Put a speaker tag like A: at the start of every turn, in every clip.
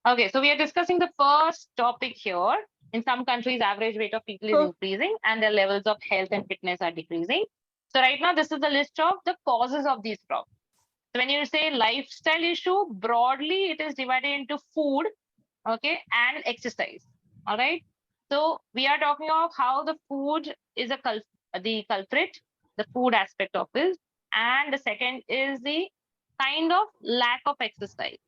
A: Okay, so we are discussing the first topic here. In some countries, average weight of people is increasing and their levels of health and fitness are decreasing. So right now, this is the list of the causes of these problems. So when you say lifestyle issue, broadly, it is divided into food, okay, and exercise. All right. So we are talking of how the food is the culprit, the food aspect of this, and the second is the kind of lack of exercise.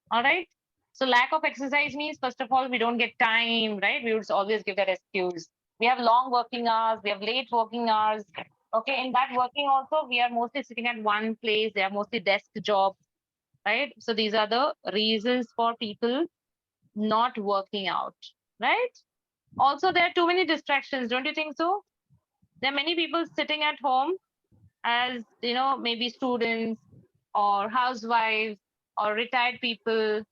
A: All right. So lack of exercise means, first of all, we don't get time, right? We would always give that excuse. We have long working hours, we have late working hours. Okay, in that working also, we are mostly sitting at one place. They are mostly desk jobs, right? So these are the reasons for people not working out, right? Also, there are too many distractions, don't you think so? There are many people sitting at home as, maybe students or housewives or retired people.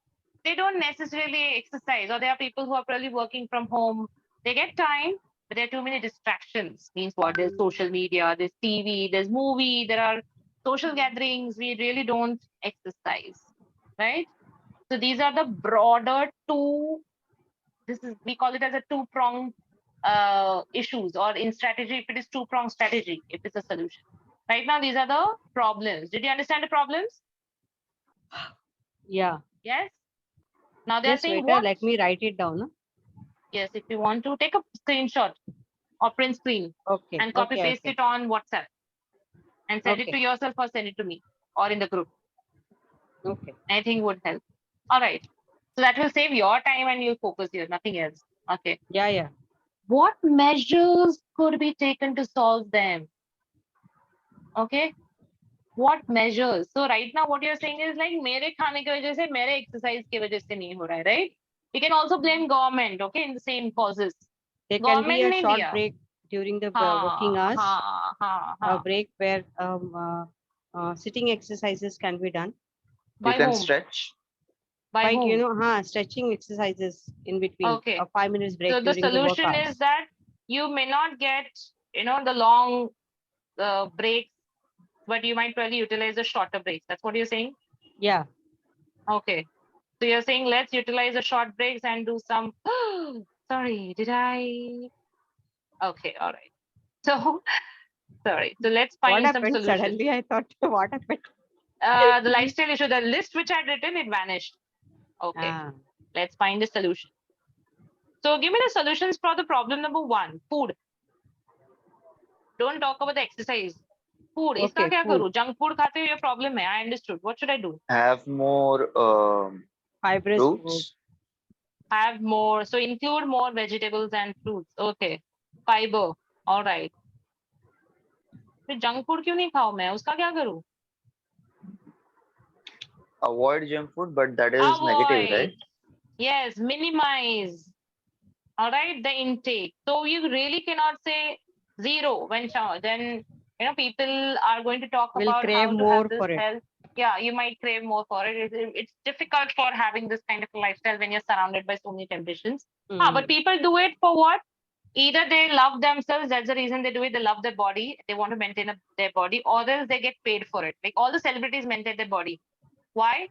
A: They don't necessarily exercise, or there are people who are probably working from home. They get time, but there are too many distractions. Means what? There's social media, there's TV, there's movie, there are social gatherings. We really don't exercise, right? So these are the broader two. We call it as a two-pronged issues, or in strategy, if it is two-pronged strategy, if it's a solution. Right now, these are the problems. Did you understand the problems?
B: Yeah.
A: Yes. Now they're
B: Yes,
A: saying
B: waiter,
A: what?
B: let me write it down. Huh?
A: Yes, if you want to take a screenshot or print screen
B: Okay,
A: and copy
B: okay,
A: paste
B: okay,
A: it on WhatsApp and send it to
B: okay,
A: yourself or send it to me or in the group.
B: okay.
A: Anything would help. All right. So that will save your time and you'll focus here, nothing else. Okay.
B: Yeah, yeah.
A: What measures could be taken to solve them? Okay. What measures? So right now what you're saying is like मेरे खाने की वजह से मेरे exercise की वजह से नहीं हो रहा है, right? You can also blame government, okay, in the same causes.
B: There can be
A: Government
B: a
A: ने
B: short
A: दिया.
B: break during the working
A: हाँ
B: hours,
A: हाँ हाँ
B: a
A: हाँ.
B: break where sitting exercises can be done.
C: You
A: By
C: can
A: whom?
C: stretch.
A: By
B: Like,
A: whom?
B: stretching exercises in between,
A: Okay.
B: a 5 minutes
A: So
B: break
A: the
B: during the work
A: solution is
B: hours.
A: that you may not get, the long breaks, but you might probably utilize the shorter breaks. That's what you're saying?
B: Yeah.
A: Okay. So you're saying let's utilize the short breaks and do some. Sorry, did I? Okay, all right. So sorry. So let's
B: What
A: find some
B: happened?
A: solutions.
B: Suddenly I thought, what happened?
A: The lifestyle issue, the list which I had written, it vanished. Okay.
B: Ah,
A: Let's find the solution. So give me the solutions for the problem number one, food. Don't talk about the exercise. Food. इसका
B: okay,
A: क्या
B: food.
A: करूँ? Junk food खाते हुए ये problem है. I understood. What should I do?
C: Have more
B: Fibrous food.
C: fruits.
A: Have more. So include more vegetables and fruits. Okay. Fiber. All right. फिर junk food क्यों नहीं खाऊं मैं? उसका क्या करूँ?
C: Avoid junk food, but that is negative, right?
A: Avoid. Yes. Minimize. All right. The intake. So you really cannot say zero when then people are going to talk
B: Will
A: about
B: crave
A: how to have
B: more
A: this
B: for it.
A: health. Yeah, you might crave more for it. It's difficult for having this kind of a lifestyle when you're surrounded by so many temptations. But people do it for what? Either they love themselves, that's the reason they do it. They love their body, they want to maintain their body, or else they get paid for it. Like all the celebrities maintain their body. Why?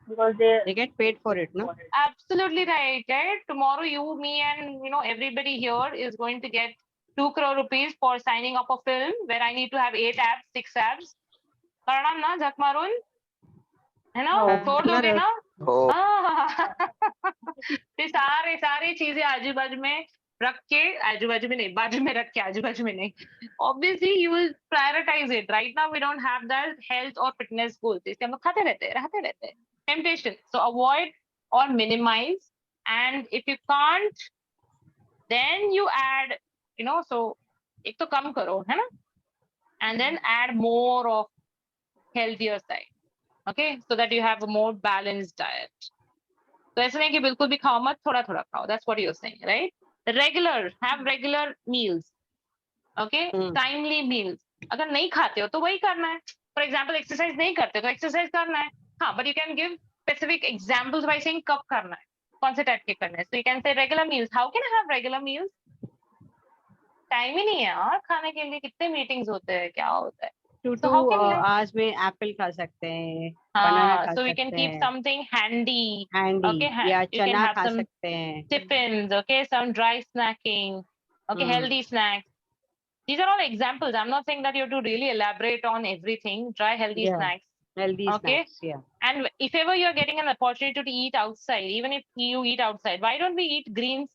D: because
B: They get paid for it, no?
A: Absolutely right, right? Tomorrow, you, me, and everybody here is going to get 2 crore rupees for signing up a film where I need to have 8 abs, 6 abs. Karanam na, झक मारून, है ना?
D: Oh.
A: छोड़ दोगे ना?
C: Oh,
A: ये सारे सारी चीजें आजू बाजू में रख के, आजू बाजू में नहीं, बाजू में रख के, आजू बाजू में नहीं. Obviously, you will prioritize it. Right now, we don't have that health or fitness goals. इसलिए हम लोग खाते रहते हैं. Temptation. So avoid or minimize. And if you can't, then you add, so एक तो कम करो, है ना? And then add more of healthier side. Okay, so that you have a more balanced diet. तो ऐसा नहीं कि बिल्कुल भी खाओ मत, थोड़ा थोड़ा खाओ. That's what you're saying, right? Have regular meals. Okay, timely meals. अगर नहीं खाते हो तो वही करना है. For example, exercise नहीं करते हो तो exercise करना है. हाँ, but you can give specific examples by saying कब करना है, कौन से टाइप के करना है. So you can say regular meals. How can I have regular meals? Time ही नहीं है यार खाने के लिए. कितने मीटिंग्स होते हैं, क्या होता है.
B: 2
A: So how can
B: hours में apple खा सकते हैं, banana खा
A: so we can
B: सकते
A: keep
B: हैं,
A: something handy.
B: handy
A: Okay,
B: या
A: you can
B: चना
A: have
B: खा
A: some
B: सकते हैं.
A: tiffins. Okay, some dry snacking. Okay, healthy snacks. These are all examples. I'm not saying that you have to really elaborate on everything. Try healthy
B: Yeah,
A: snacks.
B: healthy
A: Okay.
B: snacks. Yeah.
A: And if ever you're getting an opportunity to eat outside, even if you eat outside, why don't we eat greens?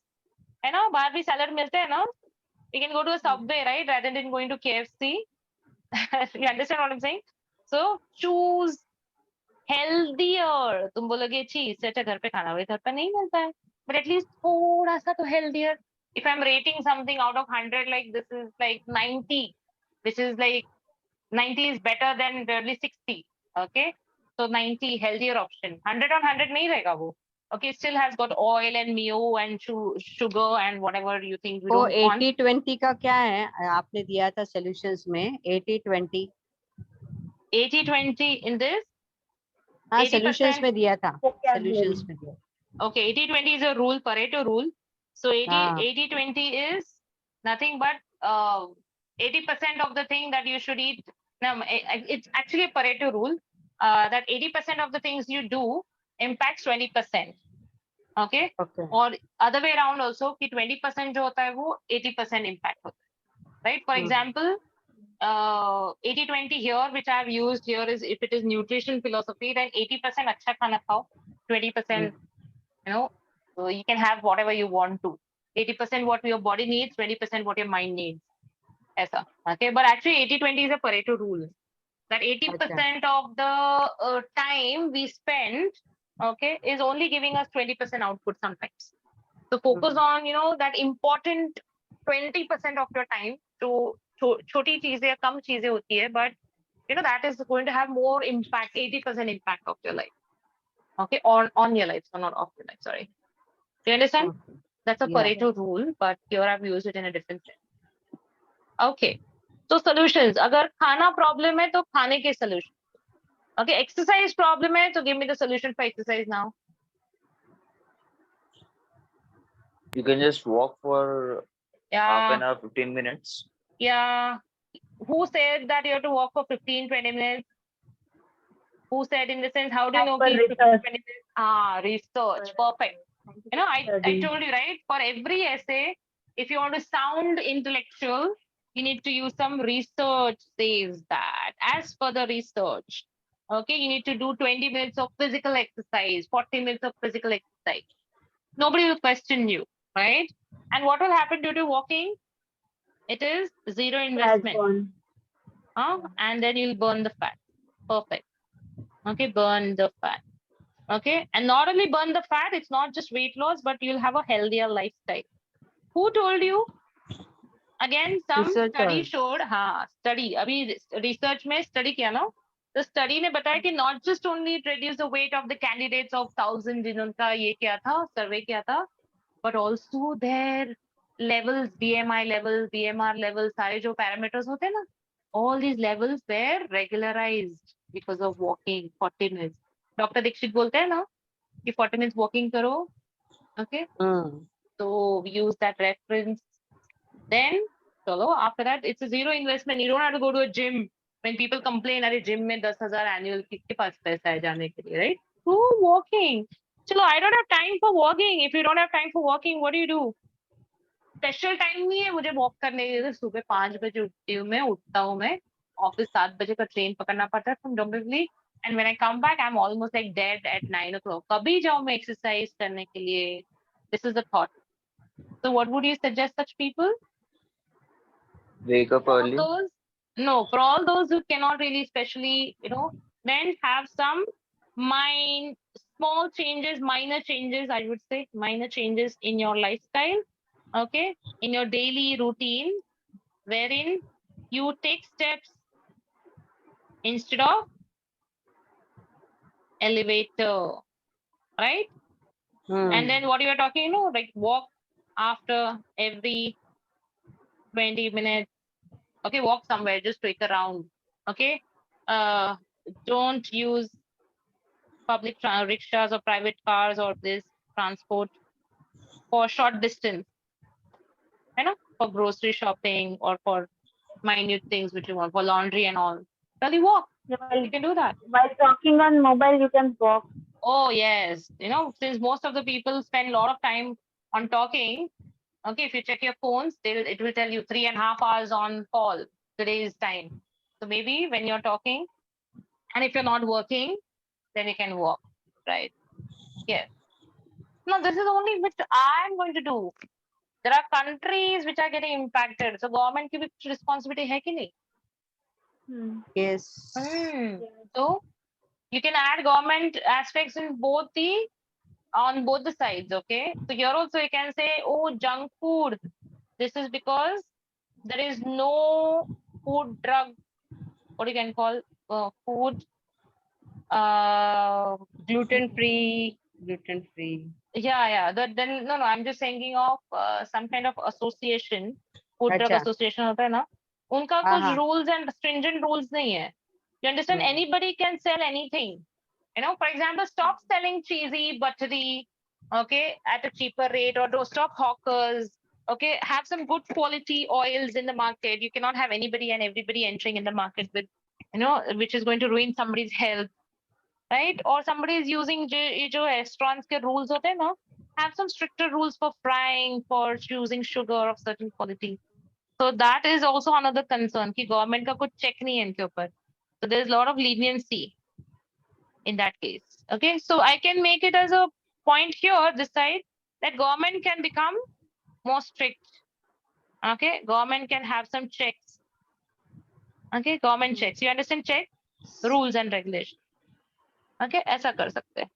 A: You know, बाहर भी salad मिलते हैं ना? We can go to a Subway, right? Rather than going to KFC. You understand what I'm saying? So choose healthier. तुम बोलोगे छी इससे अच्छा घर पे खाना वही घर पे नहीं मिलता है. But at least थोड़ा सा तो healthier. If I'm rating something out of 100, like this is like 90, which is like 90 is better than barely 60. Okay. So 90 healthier option. 100 on 100 नहीं रहेगा वो. Okay, still has got oil and mayo and sugar and whatever you think we
B: वो
A: don't want.
B: 80-20 का क्या है? आपने दिया था solutions में 80-20.
A: 80-20 in this.
B: हाँ,
A: 80%.
B: solutions में दिया था.
D: Vocabulary.
B: Solutions में दिया.
A: Okay, 80-20 is a rule, Pareto rule. So 80,
B: Ah.
A: 80-20 is nothing but 80% of the thing that you should eat. No, it's actually a Pareto rule that 80% of the things you do impacts 20%. Okay?
B: Okay.
A: Or other way around also, कि 20% जो होता है वो 80% impact होता है. Right? For example, 80-20 here, which I have used here is if it is nutrition philosophy, then 80% अच्छा खाना खाओ, 20%, you know, you can have whatever you want to. 80% what your body needs, 20% what your mind needs. ऐसा. Okay, but actually 80-20 is a Pareto rule. That 80% of the time we spend, okay, is only giving us 20% output sometimes. So focus on, you know, that important 20% of your time to छोटी चीजें कम चीजें होती है, but you know that is going to have more impact, 80% impact of your life. Okay, on your life, so not off your life. Sorry. Do you understand? That's a
B: Yeah.
A: Pareto rule, but here I've used it in a different sense. Okay. So solutions. अगर खाना problem है तो खाने के solution. Okay, exercise problem है so give me the solution for exercise now.
C: You can just walk for half an
A: Yeah,
C: hour, 15 minutes.
A: yeah. Who said that you have to walk for 15-20 minutes? Who said in the sense, how do you
D: As
A: know
D: per
A: कि 15-20
D: research.
A: minutes? Ah, research. Perfect. You know, I
D: Study.
A: told you, right? For every essay, if you want to sound intellectual, you need to use some research says that. As per the research, okay, you need to do 20 minutes of physical exercise, 40 minutes of physical exercise. Nobody will question you, right? And what will happen due to walking? It is zero
D: Has
A: investment.
D: gone.
A: And then you'll burn the fat. Perfect. Okay, burn the fat. Okay, and not only burn the fat, it's not just weight loss, but you'll have a healthier lifestyle. Who told you? Again, some study showed, study, अभी research में study किया ना, the study ने बताया कि not just only it reduce the weight of the candidates of 1,000 जिनका ये किया था, survey किया था, but also their levels, BMI levels, BMR levels, सारे जो parameters होते हैं ना, all these levels were regularized because of walking 40 minutes. Dr. Dixit बोलते हैं ना कि 40 minutes walking करो, okay? So we use that reference. Then, chalo, after that, it's a zero investment. You don't have to go to a gym. When people complain, अरे gym में 10,000 annual किसके पास पैसा है जाने के लिए, right? Go walking. Chalo, I don't have time for walking. If you don't have time for walking, what do? Special time नहीं है मुझे वॉक करने के लिए. सुबह 5 बजे उठती हूँ मैं, ऑफिस 7 बजे का ट्रेन पकड़ना पड़ता है from Dombivli, and when I come back I am almost like dead eight 9 o'clock. कभी जाऊँ मैं एक्सरसाइज करने के लिए? This is the thought. So what would you suggest such people?
C: Wake up
A: For
C: early.
A: those, no, for all those who cannot really, especially, you know, then have some small changes, minor changes, I would say, minor changes in your lifestyle, okay, in your daily routine, wherein you take steps instead of elevator, right? And then what you are talking, you know, like walk after every 20 minutes. Okay, walk somewhere, just take a round. Okay, don't use public rickshaws or private cars or this transport for short distance. You know, for grocery shopping or for minute things which you want, for laundry and all. Well, you walk.
D: Yeah,
A: You can do that.
D: while talking on mobile, you can walk.
A: Oh, yes. Since most of the people spend a lot of time on talking, okay, if you check your phones, it will tell you 3.5 hours on call today's time. So maybe when you're talking, and if you're not working, then you can walk, right? Yes. No, this is only which I'm going to do. There are countries which are getting impacted. So government की भी कुछ responsibility है कि नहीं?
D: Hmm.
B: Yes.
A: Hmm.
D: Yes.
A: So you can add government aspects on both the sides, okay? So here also you can say, oh, junk food. This is because there is no food drug, what you can call food gluten free.
B: Gluten free.
A: Yeah. Then no, I'm just thinking of some kind of association, food drug
B: अच्छा.
A: association होता है ना? उनका
B: हाँ
A: कुछ
B: हाँ.
A: rules and stringent rules नहीं है. You understand?
B: Hmm.
A: Anybody can sell anything. For example, stop selling cheesy, buttery, okay, at a cheaper rate, or don't stop hawkers. Okay, have some good quality oils in the market. You cannot have anybody and everybody entering in the market with, which is going to ruin somebody's health, right? Or somebody is using ये जो restaurants के rules होते हैं ना, have some stricter rules for frying, for choosing sugar of certain quality. So that is also another concern कि government का कुछ check नहीं है इनके ऊपर. So there is a lot of leniency in that case. Okay, so I can make it as a point here, this side, that government can become more strict. Okay, government can have some checks. Okay, government checks. You understand check? Rules and regulations. Okay, ऐसा कर सकते हैं.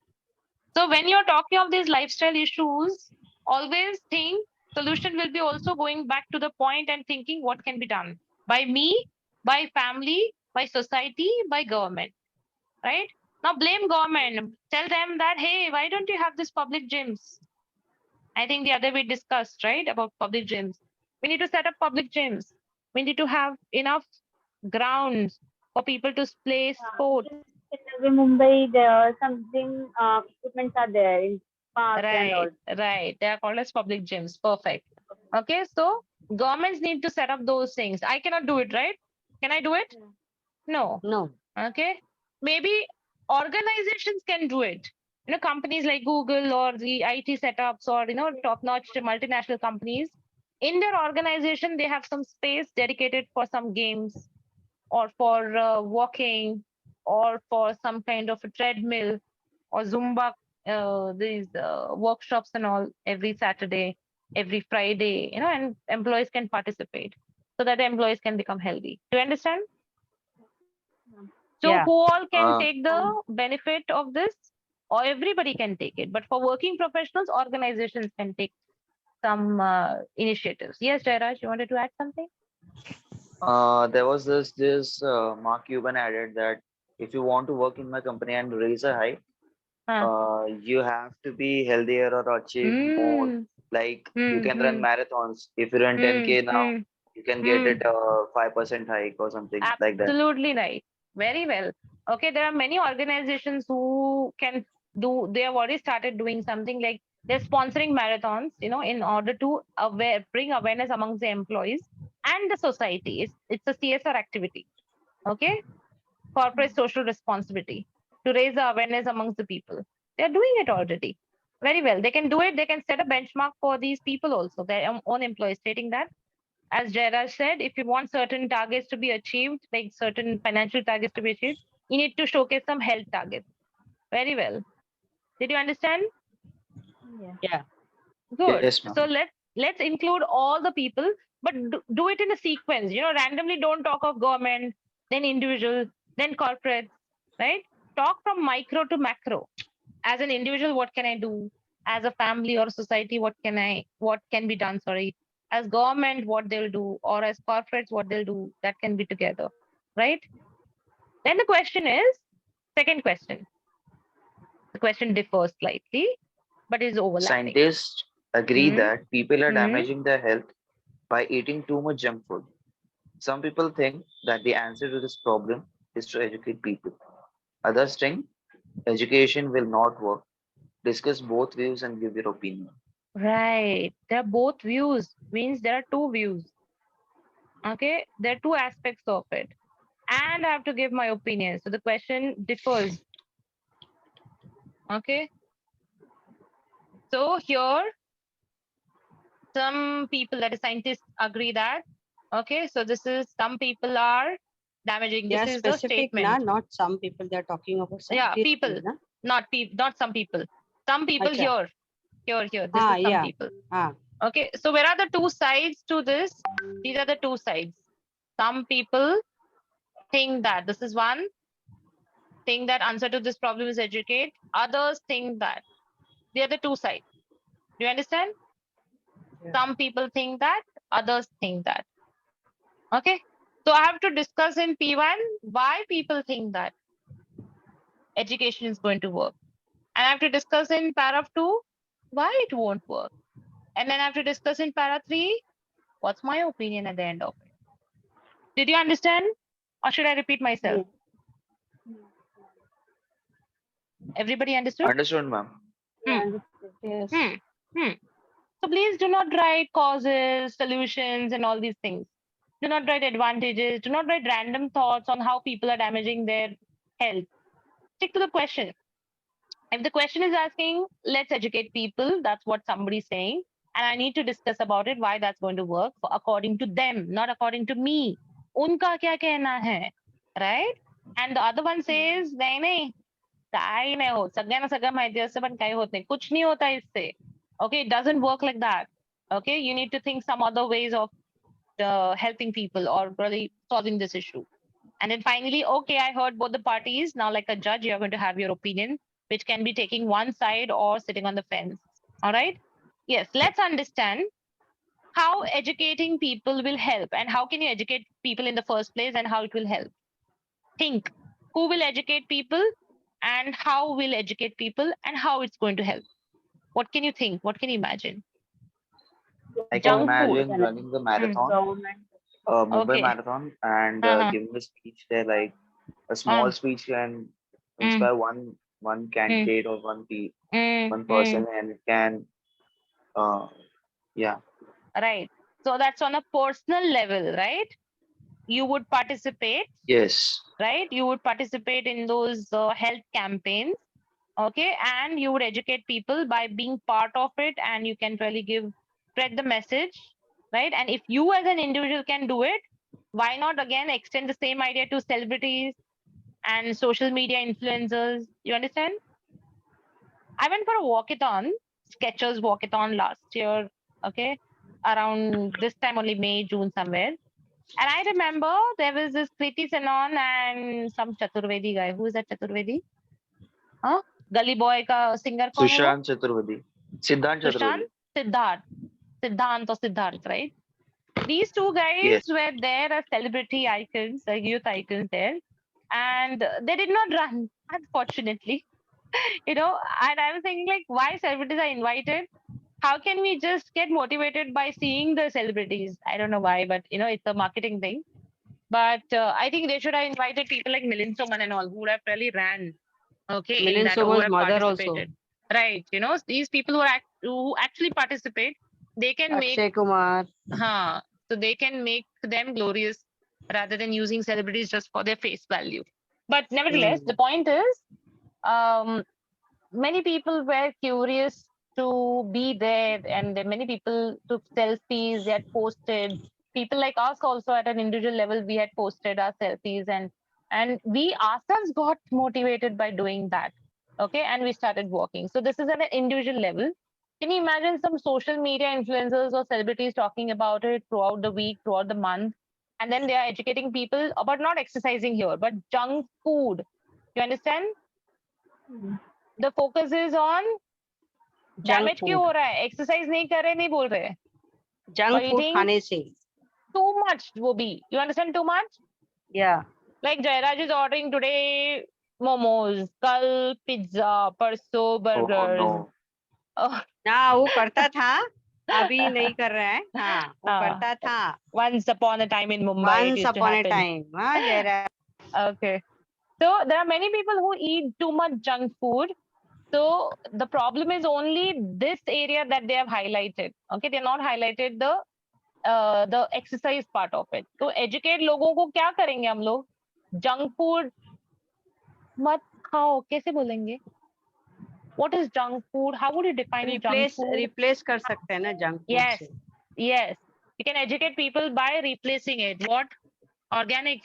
A: So when you're talking of these lifestyle issues, always think solution will be also going back to the point and thinking what can be done by me, by family, by society, by government, right? Now blame government. Tell them that, hey, why don't you have this public gyms? I think the other we discussed, right, about public gyms. We need to set up public gyms. We need to have enough grounds for people to play sports.
D: In Navi Mumbai, there are something equipments are there in parks and all.
A: Right. They are called as public gyms. Perfect. Okay. So governments need to set up those things. I cannot do it, right? Can I do it? No.
B: No.
A: Okay. Maybe organizations can do it. Companies like Google or the IT setups or, top-notch multinational companies. In their organization, they have some space dedicated for some games or for walking or for some kind of a treadmill or Zumba, these workshops and all every Saturday, every Friday, and employees can participate so that the employees can become healthy. Do you understand? So
B: Yeah.
A: who all can
C: Uh,
A: take the benefit of this? Or everybody can take it. But for working professionals, organizations can take some initiatives. Yes, Jairaj, you wanted to add something?
C: there was this Mark Cuban added that if you want to work in my company and raise a high, you have to be healthier or achieve more.
A: Mm,
C: Like you can run
A: mm,
C: marathons. If you run 10K now,
A: mm,
C: you can get
A: mm.
C: it 5% hike or something like that.
A: Absolutely right. Very well. Okay, there are many organizations who can do, they have already started doing something like they're sponsoring marathons, in order to bring awareness amongst the employees and the society. It's a CSR activity. Okay, corporate social responsibility to raise the awareness amongst the people. They're doing it already. Very well. They can do it. They can set a benchmark for these people also, their own employees, stating that as Jairaj said, if you want certain targets to be achieved, like certain financial targets to be achieved, you need to showcase some health targets. Very well. Did you understand?
D: Yeah.
B: Yeah.
A: Good.
C: Yes,
A: So
C: ma'am.
A: let's include all the people, but do it in a sequence. Randomly don't talk of government, then individual, then corporate, right? Talk from micro to macro. As an individual, what can I do? As a family or society, what can be done? Sorry. As government, what they'll do, or as corporates, what they'll do, that can be together, right? Then the question is, second question. The question differs slightly, but is overlapping.
C: Scientists agree
A: Hmm.
C: that people are
A: Hmm.
C: damaging their health by eating too much junk food. Some people think that the answer to this problem is to educate people. Others think education will not work. Discuss both views and give your opinion.
A: Right. There are both views, means there are two views. Okay. There are two aspects of it. and I have to give my opinion. So the question differs. Okay. So here, some people, that is scientists, agree that. Okay. So this is, some people are damaging.
B: They
A: This
B: are
A: is the
B: specific, na,
A: statement.
B: not some people. They are talking about
A: Yeah,
B: scientists,
A: people,
B: na?
A: not some people. Some people
B: Acha.
A: here. This is some
B: Yeah.
A: people.
B: Ah,
A: Okay. So where are the two sides to this? These are the two sides. Some people think that this is one, think that answer to this problem is educate. Others think that. They are the two sides. Do you understand?
B: Yeah.
A: Some people think that, others think that. Okay. So I have to discuss in P1 why people think that education is going to work. And I have to discuss in paragraph 2 why it won't work. And then I have to discuss in paragraph 3 what's my opinion at the end of it. Did you understand? Or should I repeat myself?
D: Yes.
A: Everybody understood?
C: Understood, ma'am.
D: Yeah,
A: Hmm.
D: understood.
B: yes.
A: So please do not write causes, solutions, and all these things. Do not write advantages. Do not write random thoughts on how people are damaging their health. Stick to the question. If the question is asking, let's educate people, that's what somebody's saying. And I need to discuss about it, why that's going to work according to them, not according to me. Unka kya kehna hai, right? And the other one says, नहीं, काही नाही होत. सगळ्यांना सगळं माहिती असतं, पण काही होत नाही. कुछ नहीं होता इससे. Okay, it doesn't work like that. Okay, you need to think some other ways of helping people or really solving this issue. And then finally, okay, I heard both the parties. Now, like a judge, you're going to have your opinion, which can be taking one side or sitting on the fence. All right. Yes, let's understand how educating people will help and how can you educate people in the first place and how it will help. Think who will educate people and how will educate people and how it's going to help. What can you think? What can you imagine?
C: I can
A: Junk food.
C: imagine running the marathon,
D: Government.
C: Mumbai
A: Okay.
C: Marathon, and
A: Uh-huh.
C: giving a speech there, like a small speech can inspire one candidate or one person, and it can, yeah,
A: Right. So that's on a personal level, right? You would participate,
C: yes,
A: right? You would participate in those health campaigns, okay? And you would educate people by being part of it, and you can really spread the message, right? And if you as an individual can do it, why not again extend the same idea to celebrities and social media influencers? You understand? I went for a walkathon, Skechers walkathon last year, okay? Around this time, only May, June, somewhere. And I remember there was this Kriti Senon and some Chaturvedi guy. Who is that Chaturvedi? Huh? Gully Boy ka singer kaun hai wo?
C: Sushant Chaturvedi, Siddhant
A: Sushant?
C: Chaturvedi,
A: Siddharth. Siddhant or Siddharth, right? These two guys
C: yes,
A: were there as celebrity icons, youth icons there. And they did not run, unfortunately. And I was thinking, like, why celebrities are invited? How can we just get motivated by seeing the celebrities? I don't know why, but it's a marketing thing. But I think they should have invited people like Milind Soman and all who would have really ran, okay, in
B: Milind
A: that, who would
B: Soman's
A: have
B: mother also.
A: participated. Right. These people who actually participate, they can make,
B: Akshay Kumar.
A: so they can make them glorious rather than using celebrities just for their face value. But nevertheless, the point is, um, many people were curious to be there, and many people took selfies, they had posted. People like us also at an individual level, we had posted our selfies, and we ourselves got motivated by doing that. Okay, and we started walking. So this is at an individual level. Can you imagine some social media influencers or celebrities talking about it throughout the week, throughout the month, and then they are educating people about not exercising here, but junk food. You understand? The focus is on
B: Junk
A: damage क्यों
B: food.
A: हो रहा है exercise नहीं कर रहे नहीं बोल रहे
B: Junk food
A: eating
B: खाने से.
A: too much वो भी you understand too much
B: Yeah.
A: like Jairaj is ordering today momos कल pizza परसों
C: oh
A: burgers
C: no,
B: ना वो करता था अभी नहीं कर रहा है हाँ वो करता था
A: once upon a time in Mumbai it
B: once
A: used to
B: upon a
A: happen
B: time हाँ Jayraj
A: okay so there are many people who eat too much junk food. So the problem is only this area that they have highlighted. Okay, they have not highlighted the exercise part of it. तो educate लोगों को क्या करेंगे हम लोग? junk food मत खाओ कैसे बोलेंगे? What is junk food? How would you define junk food?
B: Replace कर सकते हैं ना जंक फूड
A: Yes,
B: से.
A: yes. You can educate people by replacing it. What? Organic,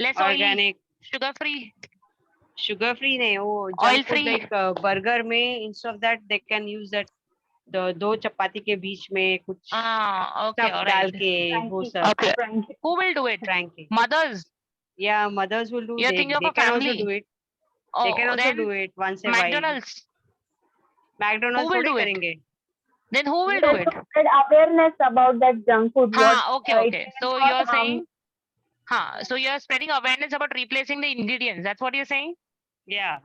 A: less oily,
B: organic,
A: sugar free,
B: sugar free नहीं, वो
A: oil
B: junk food
A: free.
B: Like burger में instead of that they can use that दो चपाती के बीच में कुछ
A: Ah, okay,
B: स्टफ
A: all
B: डाल
A: right.
B: के वो
D: Frankie.
B: सब
A: Okay.
D: Frankie.
A: Who will do it?
B: Frankie.
A: Mothers.
B: Yeah, mothers will do.
A: You're thinking of
B: They
A: a
B: can also
A: family.
B: do it. They can
A: Oh,
B: also
A: then
B: do it once a while.
A: McDonald's. Who
B: McDonald's
A: will
B: थोड़े
A: do it?
B: करेंगे.
A: Then who will
D: We
A: do
D: have
A: it?
D: to spread awareness about that junk food. What
A: Okay,
D: it
A: okay.
D: may
A: So
D: not
A: you're
D: harm.
A: saying, so you're spreading awareness about replacing the ingredients. That's what you're saying?
B: Yeah.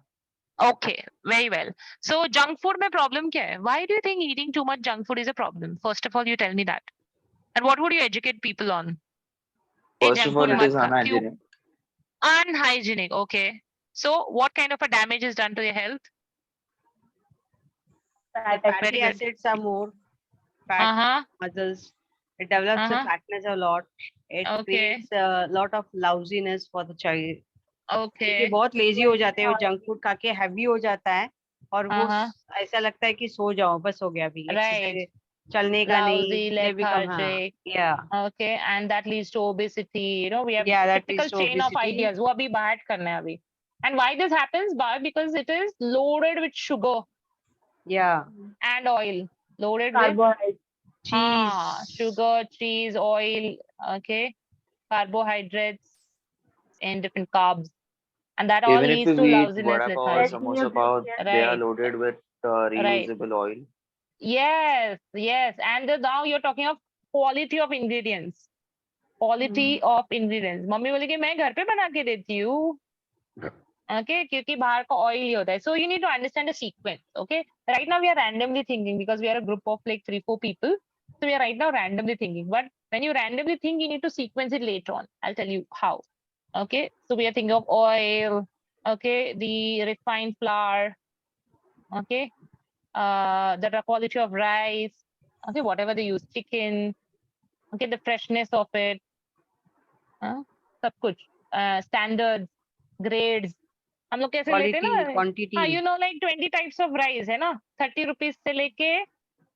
A: Okay, very well. So junk food में problem क्या है? Why do you think eating too much junk food is a problem? First of all, you tell me that. And what would you educate people on? ये
C: First
A: junk
C: of all,
A: food
C: it
A: मत
C: is
A: खा. क्यों?
C: unhygienic.
A: Unhygienic. Okay. So what kind of a damage is done to your health?
B: The
D: Fat
A: Very
B: fatty
A: good.
B: acids are more. Fat
A: Uh-huh.
B: muscles. It develops the
A: Uh-huh.
B: fatness a lot. It
A: Okay.
B: creates a lot of lousiness for the child. क्योंकि
A: Okay.
B: बहुत lazy हो जाते हैं, वो junk food खा के heavy हो जाता है और वो
A: Uh-huh.
B: ऐसा लगता है कि सो जाओ बस हो गया अभी
A: Right.
B: एक्सरसाइज चलने का नहीं.
A: Lousy,
B: They become
A: lethargic.
B: yeah
A: Okay, and that leads to obesity. You know, we have
B: yeah that
A: typical
B: leads to
A: chain of
B: obesity.
A: ideas. वो अभी बाहर करना है अभी. And why this happens? Because it is loaded with sugar
B: Yeah,
A: and oil. Loaded with
D: Carbohydrates.
B: cheese.
A: sugar, cheese, oil. Okay, carbohydrates and different carbs, and that all
C: Even if
A: leads
C: you
A: to
C: eat
A: lousiness,
C: vada pav or
A: lethargy.
C: samosa pav, they are
A: Right.
C: loaded with
A: Right.
C: reusable oil.
A: Yes, yes. And now you're talking of quality of ingredients. Quality of ingredients. Mummy बोली कि मैं घर पे बना के देती हूँ. Okay, क्योंकि बाहर का oil ही होता है. So you need to understand the sequence. Okay. Right now we are randomly thinking because we are a group of like 3-4 people. So we are right now randomly thinking. But when you randomly think, you need to sequence it later on. I'll tell you how. Okay. So we are thinking of oil. Okay. The refined flour. Okay. The quality of rice. Okay. Whatever they use, chicken. Okay. The freshness of it. सब कुछ. Standards, grades. हम लोग कैसे लेते हैं
B: Quality,
A: ना?
B: quantity.
A: हाँ, you know, like 20 types of rice है ना? 30 rupees से लेके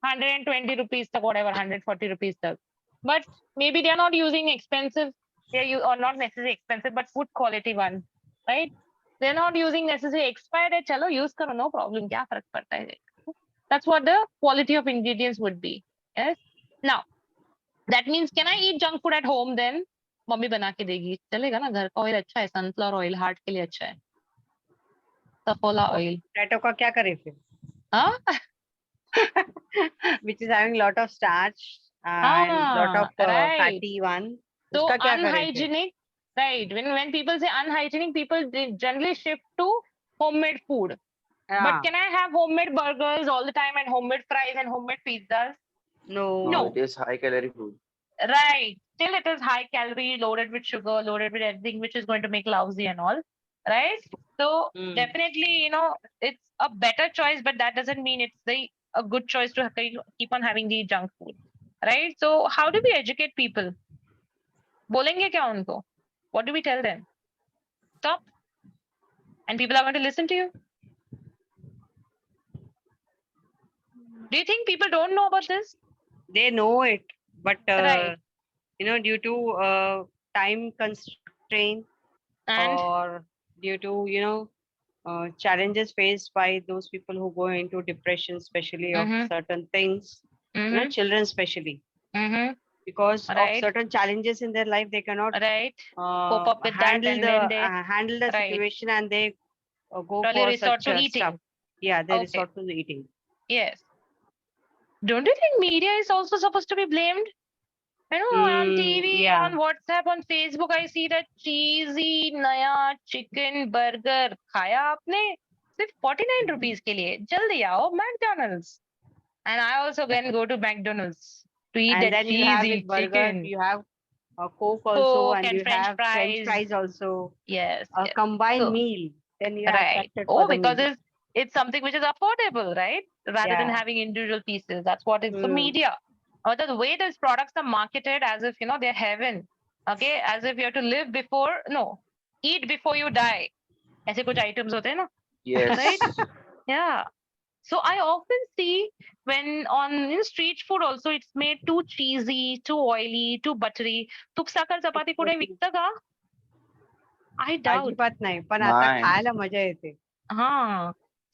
A: 120 rupees तक, whatever, 140 rupees तक. But maybe they are not using expensive, or not necessarily expensive, but good quality one, right? They're not using necessarily expired है, चलो use करो, no problem, क्या फर्क पड़ता है? That's what the quality of ingredients would be. Yes. Now, that means can I eat junk food at home then? Mummy बना के देगी, चलेगा ना? घर का ऑयल अच्छा है, सनफ्लावर ऑयल हार्ट के लिए अच्छा है. सफोला ऑयल.
B: पोटैटो का क्या करें फिर?
A: हाँ?
B: Which is having lot of starch and lot of
A: right.
B: fatty one.
A: So
B: उसका क्या करें फिर?
A: unhygienic, right? When people say unhygienic, people they generally shift to homemade food.
B: Yeah.
A: But can I have homemade burgers all the time and homemade fries and homemade pizzas?
B: No.
A: No.
C: It is high calorie food.
A: Right. Still, it is high calorie, loaded with sugar, loaded with everything, which is going to make lousy and all. Right. So definitely, you know, it's a better choice, but that doesn't mean it's a good choice to keep on having the junk food. Right. So how do we educate people? बोलेंगे क्या उनको? What do we tell them? Stop. And people are going to listen to you. Do you think people don't know about this?
B: They know it, but
A: Right.
B: you know, due to time constraint
A: And
B: or due to challenges faced by those people who go into depression, especially of certain things, you know, children especially, because of
A: Right.
B: certain challenges in their life, they cannot
A: right. Cope up with that,
B: handle
A: and
B: the
A: then they
B: handle the
A: Right.
B: situation, and they go
A: Probably
B: for
A: resort
B: such
A: to eating.
B: stuff. Yeah, they
A: Okay.
B: resort to the eating.
A: Yes. Don't you think media is also supposed to be blamed? You know, on TV,
B: yeah.
A: on WhatsApp, on Facebook, I see that cheesy नया chicken burger खाया आपने सिर्फ 49 rupees के लिए. जल्दी आओ McDonald's. And I also then go to McDonald's to eat
B: And
A: that
B: then you have
A: cheesy
B: it burger,
A: chicken.
B: you have a Coke also,
A: Coke
B: and
A: and
B: you
A: French
B: have French
A: fries.
B: fries also.
A: Yes.
B: A
A: yes.
B: combined
A: So-
B: meal. Then you are
A: Right.
B: attracted for
A: Oh,
B: the
A: because
B: meal.
A: it's something which is affordable, right? Rather than
B: Yeah.
A: having individual pieces. That's what it's the
B: Mm.
A: media. Or the way those products are marketed as if, you know, they're heaven. Okay. As if you have to live before. No. eat before you die. ऐसे कुछ items होते हैं ना,
C: Yes.
A: right? Yeah. So I often see when on street food also it's made too cheesy, too oily, too buttery. तूप साखर चपाती कुठे विकतं का? I doubt.
B: अजिबात नाही, पण आता
C: नाही.
B: खायला मजा येते.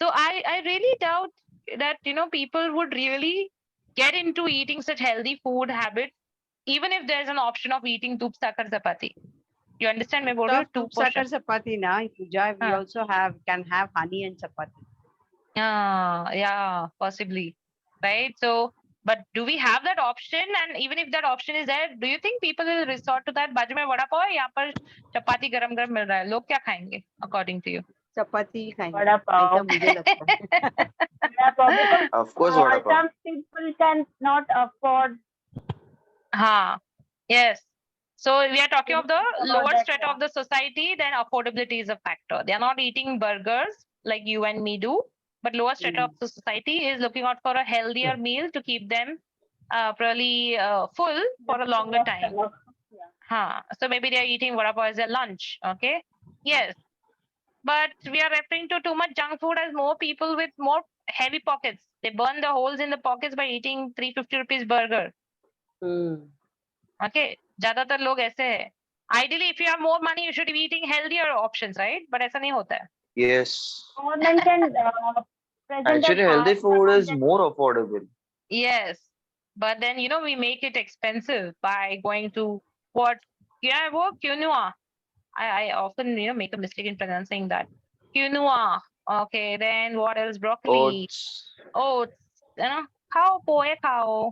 A: So I really doubt that people would really get into eating such healthy food habits, even if there's an option of eating तूप साखर चपाती. You understand me? बोल रही हूँ two
B: तूप साखर
A: portion.
B: चपाती ना, Pooja, we
A: हाँ.
B: also can have honey and chapati.
A: Yeah, possibly. Right. So, but do we have that option? And even if that option is there, do you think people will resort to that? बाजू में वड़ा पाव है, यहाँ पर चपाती गरम गरम मिल रहा है. लोग क्या खाएंगे, according to you?
B: चपाती ही खाएंगे,
D: वड़ा पाव.
B: ऐसा मुझे लगता है.
D: Vada pav, because
C: Of course, vada pav.
D: some people can not afford.
A: Yes. So we are talking of the
D: About
A: lower
D: that,
A: strata
D: yeah.
A: of the society, then affordability is a factor. They are not eating burgers like you and me do, but lower strata of the society is looking out for a healthier meal to keep them really full for a longer time. So maybe they are eating vada pav as their lunch. Okay. Yes. But we are referring to too much junk food as more people with more heavy pockets. They burn the holes in the pockets by eating 350 rupees burger. Okay, ज्यादातर लोग ऐसे हैं. Ideally, if you have more money, you should be eating healthier options, right? But ऐसा नहीं होता है.
C: Yes.
D: Government can present
C: Actually,
D: a
C: healthy
D: fast
C: food is
D: content.
C: more affordable.
A: Yes, but then we make it expensive by going to what? Yeah, वो quinoa. I often make a mistake in pronouncing that. Quinoa. Okay, then what else? Broccoli.
C: Oats.
A: खाओ पोहे खाओ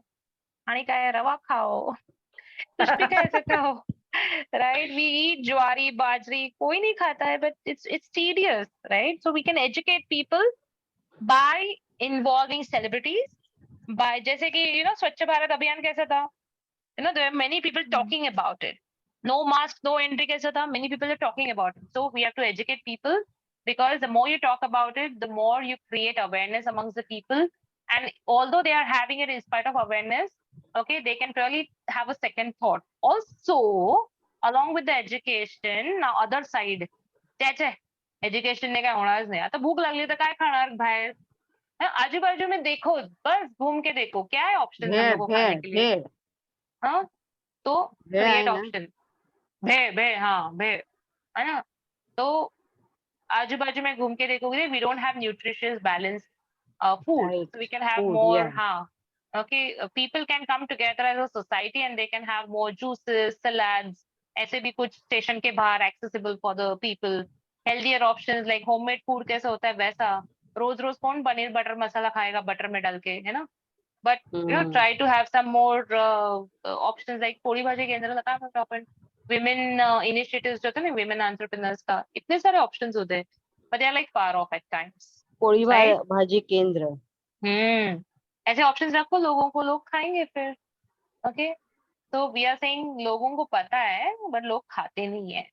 A: आणि काय रवा खाओ कुछ भी कैसे खाओ. Right, we eat ज्वारी बाजरी कोई नहीं खाता है, but it's tedious, right? So we can educate people by involving celebrities, by जैसे कि स्वच्छ भारत अभियान कैसा था, there are many people talking about it. No mask, no entry कैसा था, many people are talking about it. So we have to educate people, because the more you talk about it, the more you create awareness amongst the people. And although they are having it in spite of awareness, okay, they can really have a second thought. Also, along with the education, now other side, छे education ने काय होणारच नाही. आता भूक लागली तर काय खाणार बाहेर. आजूबाजू में देखो, बस घूम के देखो, क्या है ऑप्शन हम लोग को खाने के लिए. हाँ, तो क्रिएट ऑप्शन. भे भे हाँ भे है ना. तो आजू बाजू में घूम के देखोगे, we don't have nutritious balance food.
B: Right.
A: So we can have
B: Food,
A: more.
B: yeah.
A: Okay, people can come together as a society and they can have more juices, salads. ऐसे भी कुछ स्टेशन के बाहर accessible for the people. Healthier options like homemade food कैसा होता है वैसा. रोज रोज कौन पनीर बटर मसाला खाएगा बटर में डाल के, है ना. But try to have some more options like पोड़ी भाजी के अंदर लगा अपन women initiatives जो होते हैं ना, women entrepreneurs का इतने सारे options होते हैं, but they are like far off at times.
B: पोड़ी भाजी केंद्र.
A: ऐसे ऑप्शंस रखो लोगों को, लोग खाएंगे फिर. ओके, तो वी आर सेइंग लोगों को पता है बट लोग खाते नहीं है.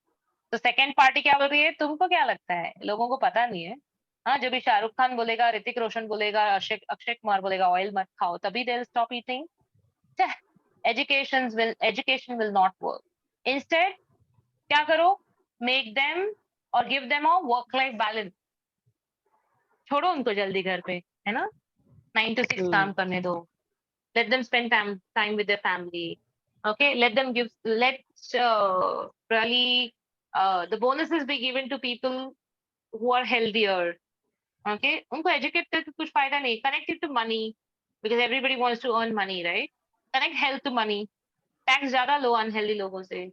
A: तो सेकंड पार्टी क्या बोल रही है, तुमको क्या लगता है लोगों को पता नहीं है. हाँ, जब भी शाहरुख खान बोलेगा, ऋतिक रोशन बोलेगा, अक्षय कुमार बोलेगा ऑयल मत खाओ, तभी they will stop eating. Education will not work. Instead क्या करो, मेक देम और give them a work life balance. छोड़ो उनको जल्दी घर पे, है ना. 9 to 6 काम करने दो. Let them spend time with their family. Okay, let them give, really the bonuses be given to people who are healthier. Okay, उनको educate करके कुछ फायदा नहीं. Connect it to money, because everybody wants to earn money, right? Connect health to money. Tax ज्यादा लो unhealthy लोगों से.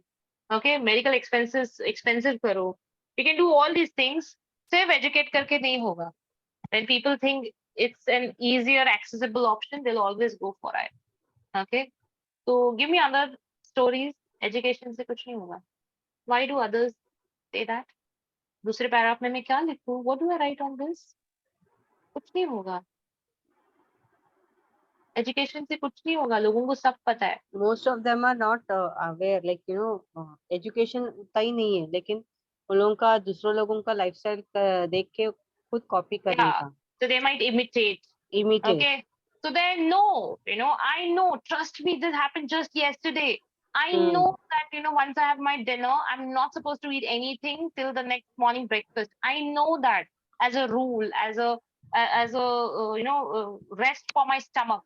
A: Okay, medical expenses expensive करो. You can do all these things. सिर्फ educate करके नहीं होगा. When people think it's an easier accessible option, they'll always go for it. Okay, so give me other stories. Education से कुछ नहीं होगा. Why do others say that? दूसरे paragraph में मैं क्या लिखूं? What do I write on this? कुछ नहीं होगा. Education से कुछ नहीं होगा, लोगों को सब पता है.
B: Most of them are not aware, like education उतना ही नहीं है, लेकिन उन लोगों का दूसरों लोगों का लाइफस्टाइल देख के खुद कॉपी करने का.
A: So they might imitate. Okay, so they know, I know, trust me, this happened just yesterday. I know that, once I have my dinner, I'm not supposed to eat anything till the next morning breakfast. I know that as a rule, as a rest for my stomach.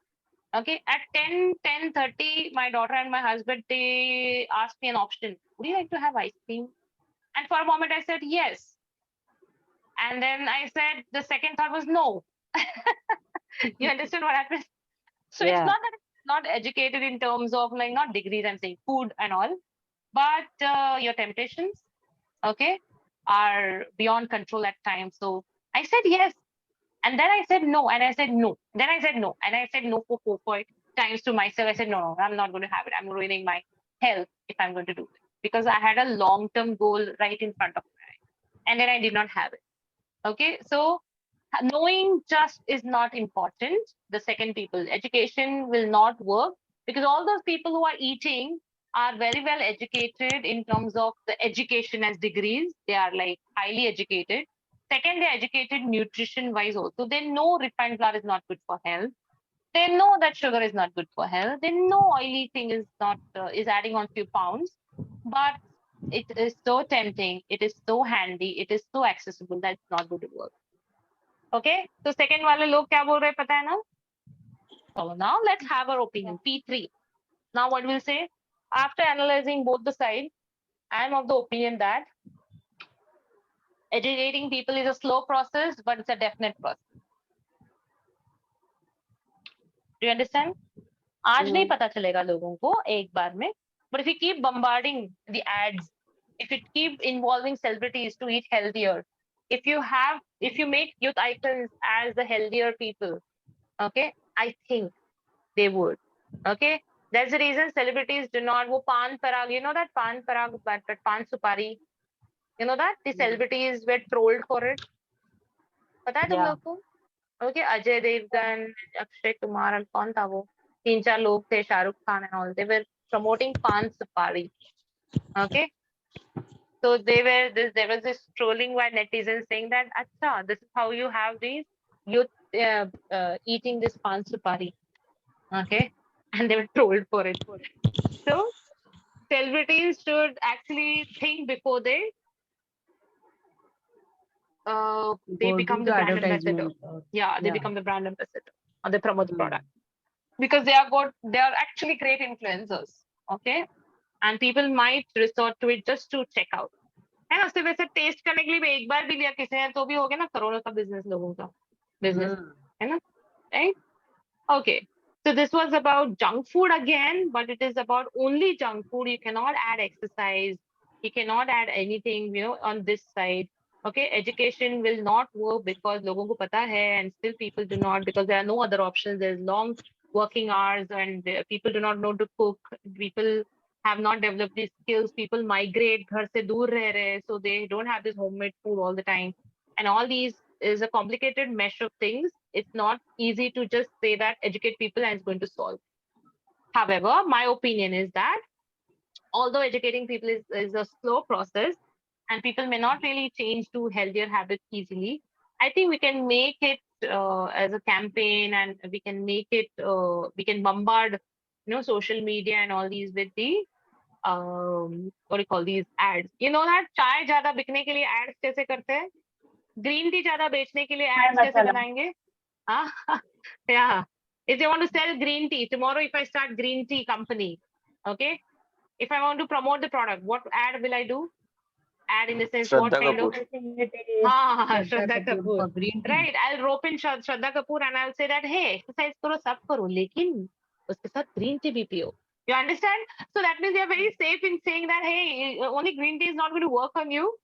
A: Okay, at 10:30, my daughter and my husband, they asked me an option. Would you like to have ice cream? And for a moment, I said yes. And then I said the second thought was no. You understand what happened? So it's not that it's not educated in terms of like not degrees, I'm saying food and all, but your temptations, okay, are beyond control at times. So I said yes. And then I said no, and I said no. Then I said no, and I said no for 4 times to myself. I said, no, no, I'm not going to have it. I'm ruining my health if I'm going to do it. Because I had a long term goal right in front of me. And then I did not have it. Okay. So knowing just is not important. The second people, education will not work because all those people who are eating are very well educated in terms of the education as degrees. They are like highly educated. Second, they're educated nutrition wise also. They know refined flour is not good for health. They know that sugar is not good for health. They know oily thing is not is adding on few pounds, but it is so tempting. It is so handy. It is so accessible that it's not going to work. Okay, so second वाले लोग क्या बोल रहे हैं पता है ना? So now let's have our opinion. P3. Now what we'll say, after analyzing both the sides, I'm of the opinion that educating people is a slow process, but it's a definite process. Do you understand? आज नहीं पता चलेगा लोगों को एक बार में, but if you keep bombarding the ads, if you keep involving celebrities to eat healthier, if you make youth icons as the healthier people, okay, I think they would. Okay, that's the reason celebrities do not. Wo pan parag, you know that pan parag, but pan supari, you know that the celebrities were trolled for it. पता है तुम लोग को? Okay, Ajay Devgan, Akshay Kumar, and कौन था वो? 3-4 लोग थे, Shahrukh Khan and all. They were promoting pan supari. Okay, so there was this trolling by netizens saying that, "Acha, this is how you have these youth eating this pan supari." Okay, and they were trolled for it. So celebrities should actually think before they become the brand ambassador. Yeah, they become the brand ambassador or they promote the product because they are actually great influencers. Okay, and people might resort to it just to check out. है ना, सिर्फ ऐसे test करने के लिए भी एक बार भी लिया किसी ने तो भी हो गया ना करोड़ों का बिजनेस लोगों का बिजनेस है ना, right? Okay. So this was about junk food again, but it is about only junk food. You cannot add exercise. You cannot add anything, on this side. Okay. Education will not work because logon ko pata hai and still people do not because there are no other options. There's long working hours and people do not know to cook. People have not developed these skills. People migrate ghar se dur reh rahe, so they don't have this homemade food all the time. And all these is a complicated mesh of things. It's not easy to just say that educate people and it's going to solve. However, my opinion is that although educating people is a slow process and people may not really change to healthier habits easily, I think we can make it as a campaign and we can make it, we can bombard, social media and all these with the, what do you call these ads? You know that चाय ज़्यादा बिकने के लिए ads कैसे करते हैं? Green tea ज्यादा बेचने के लिए एड्स कैसे बनाएंगे? हाँ, yeah. If they want to sell green tea tomorrow, if I start green tea company, okay. If I want to promote the product, what ad will I do? Ad in the sense what
C: Shraddha
A: kind of?
C: Kapoor.
A: हाँ, Shraddha Kapoor. Right. I'll rope in Shraddha Kapoor and I'll say that hey, exercise करो सब करो लेकिन उसके साथ green tea भी पियो. You understand? So that means you're very safe in saying that hey, only green tea is not going to work on you.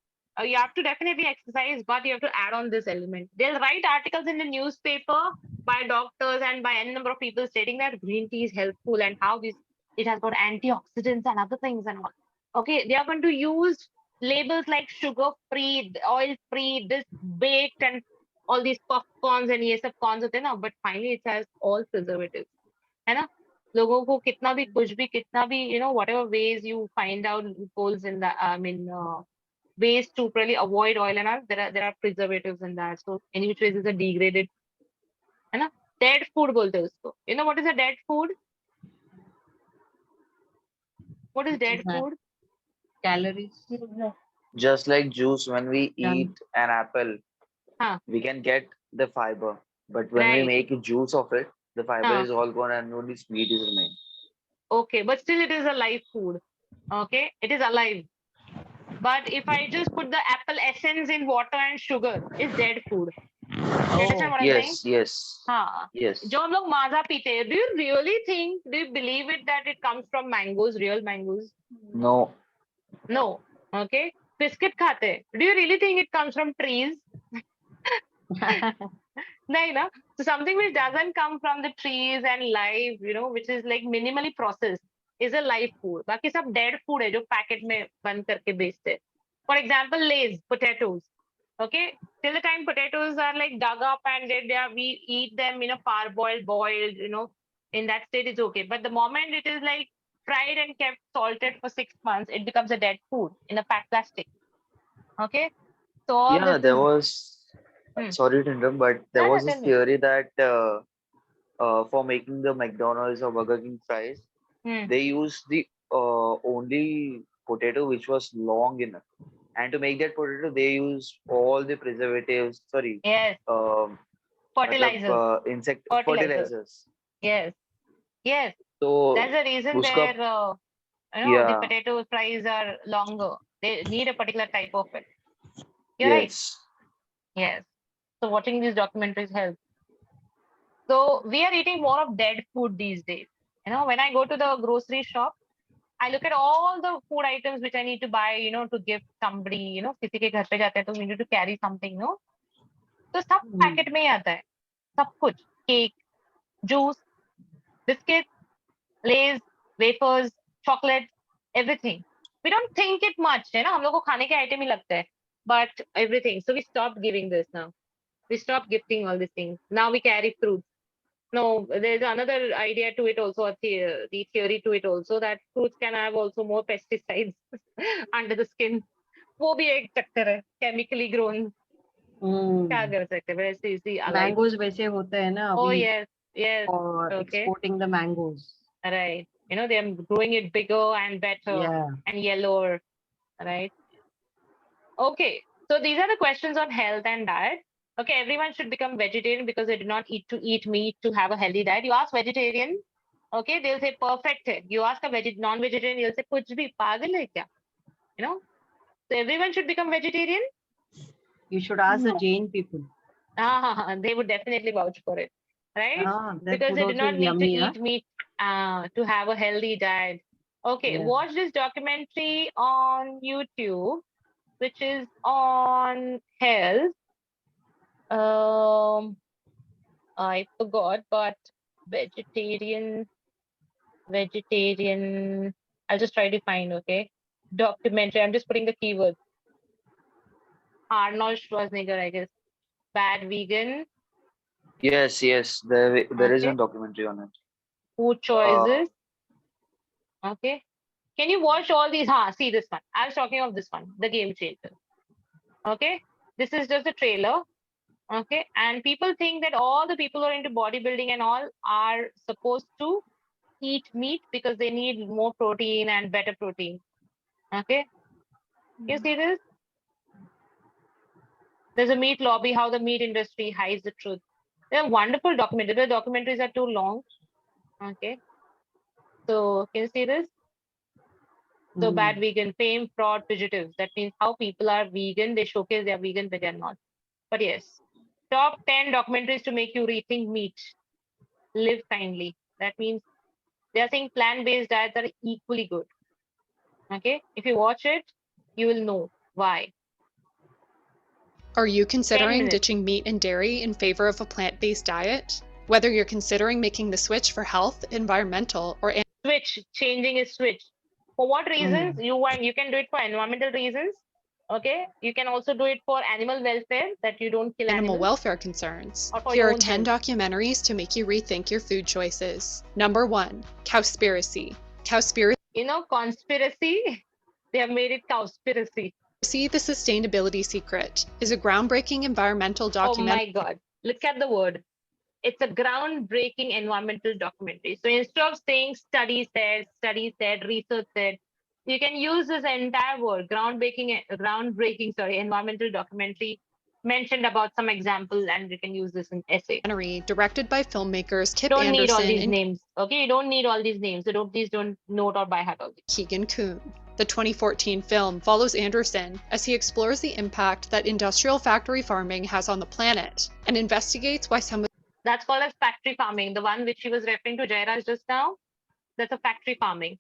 A: You have to definitely exercise, but you have to add on this element. They'll write articles in the newspaper by doctors and by any number of people stating that green tea is helpful and how it has got antioxidants and other things and all. Okay, they are going to use labels like sugar free, oil free, this baked and all these popcorns and ये सब cons होते हैं ना, but finally it has all preservatives, है ना? लोगों को कितना भी कुछ भी कितना भी whatever ways you find out loopholes in the ways to really avoid oil and all, there are preservatives in that. So any which ways is a degraded, है ना? Dead food बोलते हैं उसको. You know what is a dead food? What is
B: Which
A: dead
B: is that?
A: food?
B: Calories.
C: Just like juice, when we eat
B: Done.
C: an apple,
A: Huh.
C: we can get the fiber. But when we
A: Right.
C: make a juice of it, the fiber
A: Huh.
C: is all gone and only sweet is remain.
A: Okay, but still it is a live food. Okay, it is alive. But if I just put the apple essence in water and sugar, it's dead food. You understand
B: Oh,
A: what I'm saying?
C: Yes, yes,
A: हाँ
C: yes.
A: जो हम लोग माजा पीते हैं, do you really think, do you believe it that it comes from mangoes, real mangoes?
C: No,
A: No. Okay. Biscuit खाते हैं, do you really think it comes from trees? नहीं ना. So something which doesn't come from the trees and live, which is like minimally processed, is a live food. बाकी सब dead food है जो packet में बंद करके बेचते हैं. For example, Lay's potatoes. Okay, till the time potatoes are like dug up and we eat them, parboiled, boiled, in that state it's okay. But the moment it is like fried and kept salted for 6 months, it becomes a dead food in a packed plastic. Okay, so all
C: yeah,
A: this
C: there
A: is.
C: was, sorry to interrupt, but there
A: No, no,
C: was this
A: tell me.
C: theory that for making the McDonald's or Burger King fries, they used the only potato which was long enough. And to make that potato, they use all the preservatives, sorry,
A: Yes,
C: matlab,
A: fertilizers.
C: insect
A: Fertilizers.
C: fertilizers.
A: Yes, yes. That's
C: So
A: the reason
C: uska,
A: their, the
C: yeah,
A: potato fries are longer. They need a particular type of it. You're right.
C: yes,
A: Yes. So watching these documentaries helps. So we are eating more of dead food these days. When I go to the grocery shop, I look at all the food items which I need to buy, to give somebody, किसी के घर पे जाते हैं तो we need to carry something, तो सब packet में ही आता है, सब कुछ, cake, juice, biscuit, Lay's, wafers, chocolate, everything. We don't think it much, हम लोग को खाने के आइटम ही लगता है, but everything. So we stopped giving this now. We stopped gifting all these things. Now we carry fruits. No, there's another idea to it also, the theory to it also, that fruits can have also more pesticides under the skin. वो भी एक चक्कर है, chemically grown. क्या कर सकते हैं, वैसे इसी alive.
B: मैंगोज वैसे होते हैं ना
A: Oh
B: अभी
A: yes, yes.
B: for
A: Okay.
B: exporting the mangoes.
A: Right. They're growing it bigger and better
B: Yeah.
A: and yellower. Right. Okay. So these are the questions on health and diet. Okay, everyone should become vegetarian because they do not eat meat to have a healthy diet. You ask vegetarian, okay, they'll say perfect hai. You ask a non-vegetarian, he'll say kuch bhi, pagal hai kya? So everyone should become vegetarian.
B: You should ask the Jain people.
A: They would definitely vouch for it, right?
B: Their
A: Because
B: food
A: they do
B: also
A: not
B: is
A: need to
B: yummy,
A: eat meat to have a healthy diet. Okay,
B: Yeah.
A: watch this documentary on YouTube, which is on health. I forgot, but vegetarian. I'll just try to find, okay? Documentary. I'm just putting the keywords. Arnold Schwarzenegger, I guess. Bad vegan.
C: yes, there is
A: Okay.
C: a documentary on it.
A: Food choices. Okay. Can you watch all these? See this one. I was talking of this one, the game changer. Okay. This is just a trailer. Okay. And people think that all the people who are into bodybuilding and all are supposed to eat meat because they need more protein and better protein. Okay. You see this? There's a meat lobby, how the meat industry hides the truth. They're wonderful documentaries. The documentaries are too long. Okay. So can you see this? So bad vegan, fame, fraud, fugitives. That means how people are vegan. They showcase they are vegan, but they're not. But yes, top 10 documentaries to make you rethink meat. Live kindly. That means they are saying plant-based diets are equally good. Okay. If you watch it, you will know why.
E: Are you considering
A: minutes.
E: ditching meat and dairy in favor of a plant-based diet? Whether you're considering making the switch for health, environmental, or
A: changing is switch. For what reasons? You can do it for environmental reasons. Okay. You can also do it for animal welfare, that you don't kill
E: animal
A: animals.
E: welfare concerns.
A: Or for
E: Here
A: your
E: are
A: own
E: 10
A: health.
E: documentaries to make you rethink your food choices. Number 1, Cowspiracy. Cowspiracy,
A: Conspiracy. They have made it cowspiracy.
E: The Sustainability Secret, is a groundbreaking environmental
A: Oh
E: documentary.
A: my God. Look at the word. it's a groundbreaking environmental documentary. So instead of saying study said, research said, you can use this entire word, groundbreaking, environmental documentary, mentioned about some example, and you can use this in essay.
E: Directed by filmmakers Kip
A: Don't need all
E: Anderson
A: these
E: and
A: names. Okay, you don't need all these names. So please don't note or by heart all these.
E: Keegan Kuhn. The 2014 film follows Anderson as he explores the impact that industrial factory farming has on the planet and investigates why some of
A: That's called as factory farming. The one which she was referring to, Jairaj, just now, that's a factory farming.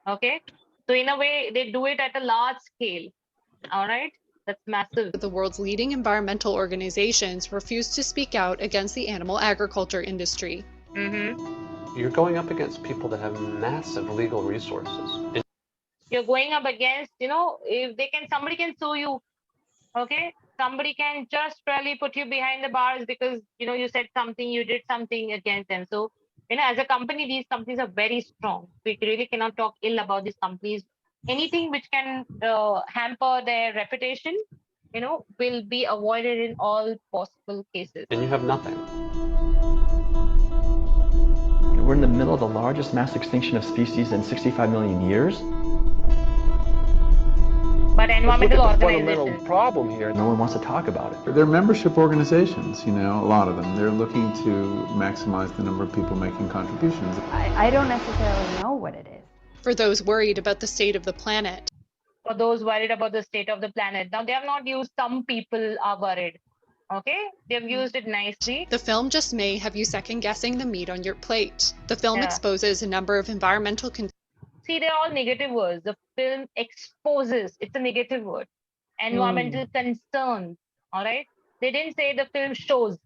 A: Okay, so in a way, they do it at a large scale. All right, that's massive.
E: the world's leading environmental organizations refuse to speak out against the animal agriculture industry.
F: You're going up against people that have massive legal resources.
A: You're going up against, if somebody can sue you. Okay, somebody can just really put you behind the bars because you said something, you did something against them. So as a company, these companies are very strong. We really cannot talk ill about these companies. Anything which can hamper their reputation, will be avoided in all possible cases.
F: And you have nothing.
G: We're in the middle of the largest mass extinction of species in 65 million years.
A: But environmental
H: Let's look at the
A: organizations.
H: fundamental problem here.
G: No one wants to talk about it.
I: They're membership organizations, a lot of them. They're looking to maximize the number of people making contributions.
D: I don't necessarily know what it is.
E: For those worried about the state of the planet,
A: For those worried about the state of the planet. Now, they have not used some people are worried. Okay? They've used it nicely.
E: the film just may have you second-guessing the meat on your plate. The film
A: Yeah.
E: exposes a number of environmental
A: See, they're all negative words. The film exposes, it's a negative word. Environmental concerns. All right? They didn't say the film shows.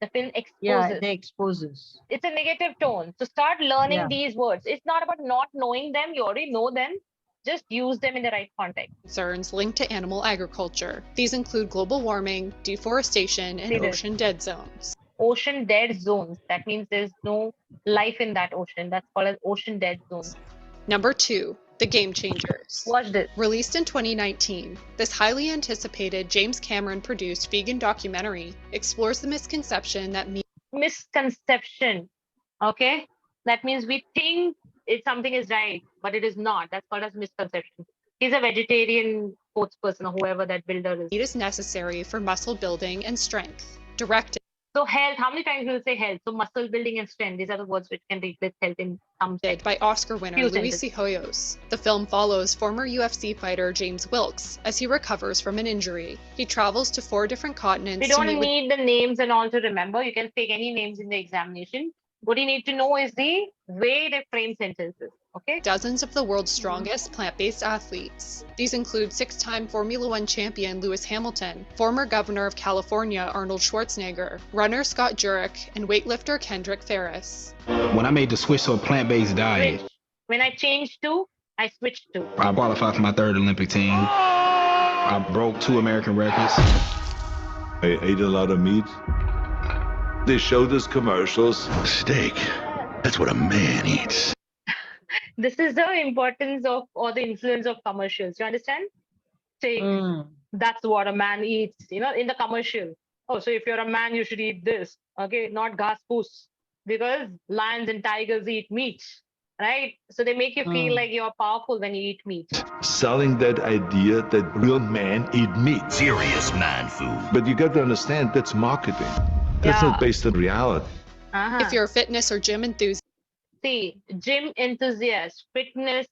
A: The film exposes.
B: Yeah, they exposes.
A: It's a negative tone. So start learning
B: Yeah.
A: these words. It's not about not knowing them. You already know them. Just use them in the right context.
E: concerns linked to animal agriculture. These include global warming, deforestation, and
A: See this.
E: ocean dead zones.
A: Ocean dead zones. That means there's no life in that ocean. That's called as ocean dead zones.
E: Number 2, The Game Changers.
A: Watch this.
E: Released in 2019, this highly anticipated James Cameron-produced vegan documentary explores the misconception that meat
A: Misconception. Okay? That means we think something is right, but it is not. That's called as misconception. He's a vegetarian spokesperson or whoever that builder is.
E: is necessary for muscle building and strength. Directed
A: So health, how many times will say health? So muscle building and strength, these are the words which can replace health in some sense.
E: by Oscar winner
A: Few
E: Luis
A: sentences.
E: Hoyos. The film follows former UFC fighter James Wilkes as he recovers from an injury. He travels to 4 different continents
A: We
E: to
A: don't
E: meet with
A: need the names and all to remember. You can take any names in the examination. What you need to know is the way they frame sentences. Okay?
E: dozens of the world's strongest plant-based athletes. These include 6-time Formula One champion Lewis Hamilton, former governor of California Arnold Schwarzenegger, runner Scott Jurek, and weightlifter Kendrick Ferris.
J: When I made the switch to a plant-based diet,
A: When I changed to, I switched to.
J: I qualified for my 3rd Olympic team. I broke 2 American records.
K: I ate a lot of meat. They showed us commercials.
J: Steak. That's what a man eats.
A: This is the importance of or the influence of commercials. You understand? Say, that's what a man eats, in the commercial. Oh, so if you're a man, you should eat this. Okay, not ghas poos. Because lions and tigers eat meat, right? So they make you feel like you're powerful when you eat meat.
K: Selling that idea that real men eat meat.
J: Serious man food.
K: But you got to understand that's marketing. That's
A: Yeah.
K: not based on reality.
E: If you're a fitness or gym enthusiast,
A: See, gym enthusiast, fitness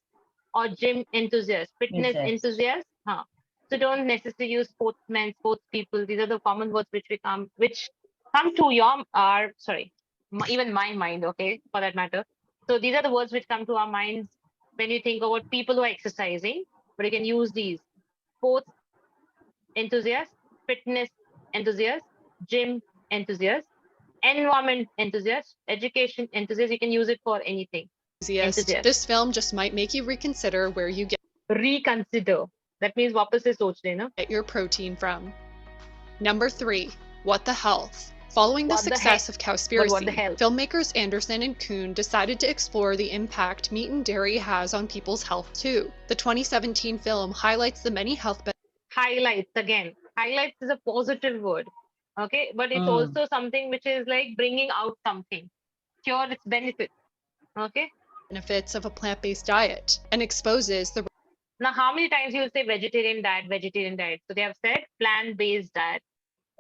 A: or gym enthusiast, fitness enthusiast. So don't necessarily use sportsmen, sports people. These are the common words which come to even my mind, okay, for that matter. So these are the words which come to our minds when you think about people who are exercising, but you can use these: sports enthusiast, fitness enthusiast, gym enthusiast, environment enthusiast, education enthusiast. You can use it for anything. Enthusiast.
E: this film just might make you reconsider where you
A: Reconsider. That means वापस से सोच लेना.
E: get your protein from. Number 3, What the Health. Following the
A: What the
E: success
A: heck?
E: of Cowspiracy,
A: But what the hell?
E: filmmakers Anderson and Kuhn decided to explore the impact meat and dairy has on people's health too. The 2017 film highlights the many health benefits
A: Highlights again. Highlights is a positive word. Okay, but it's also something which is like bringing out something, cure its benefits. Okay,
E: benefits of a plant-based diet and exposes the
A: now how many times you'll say vegetarian diet, vegetarian diet? So they have said plant-based diet.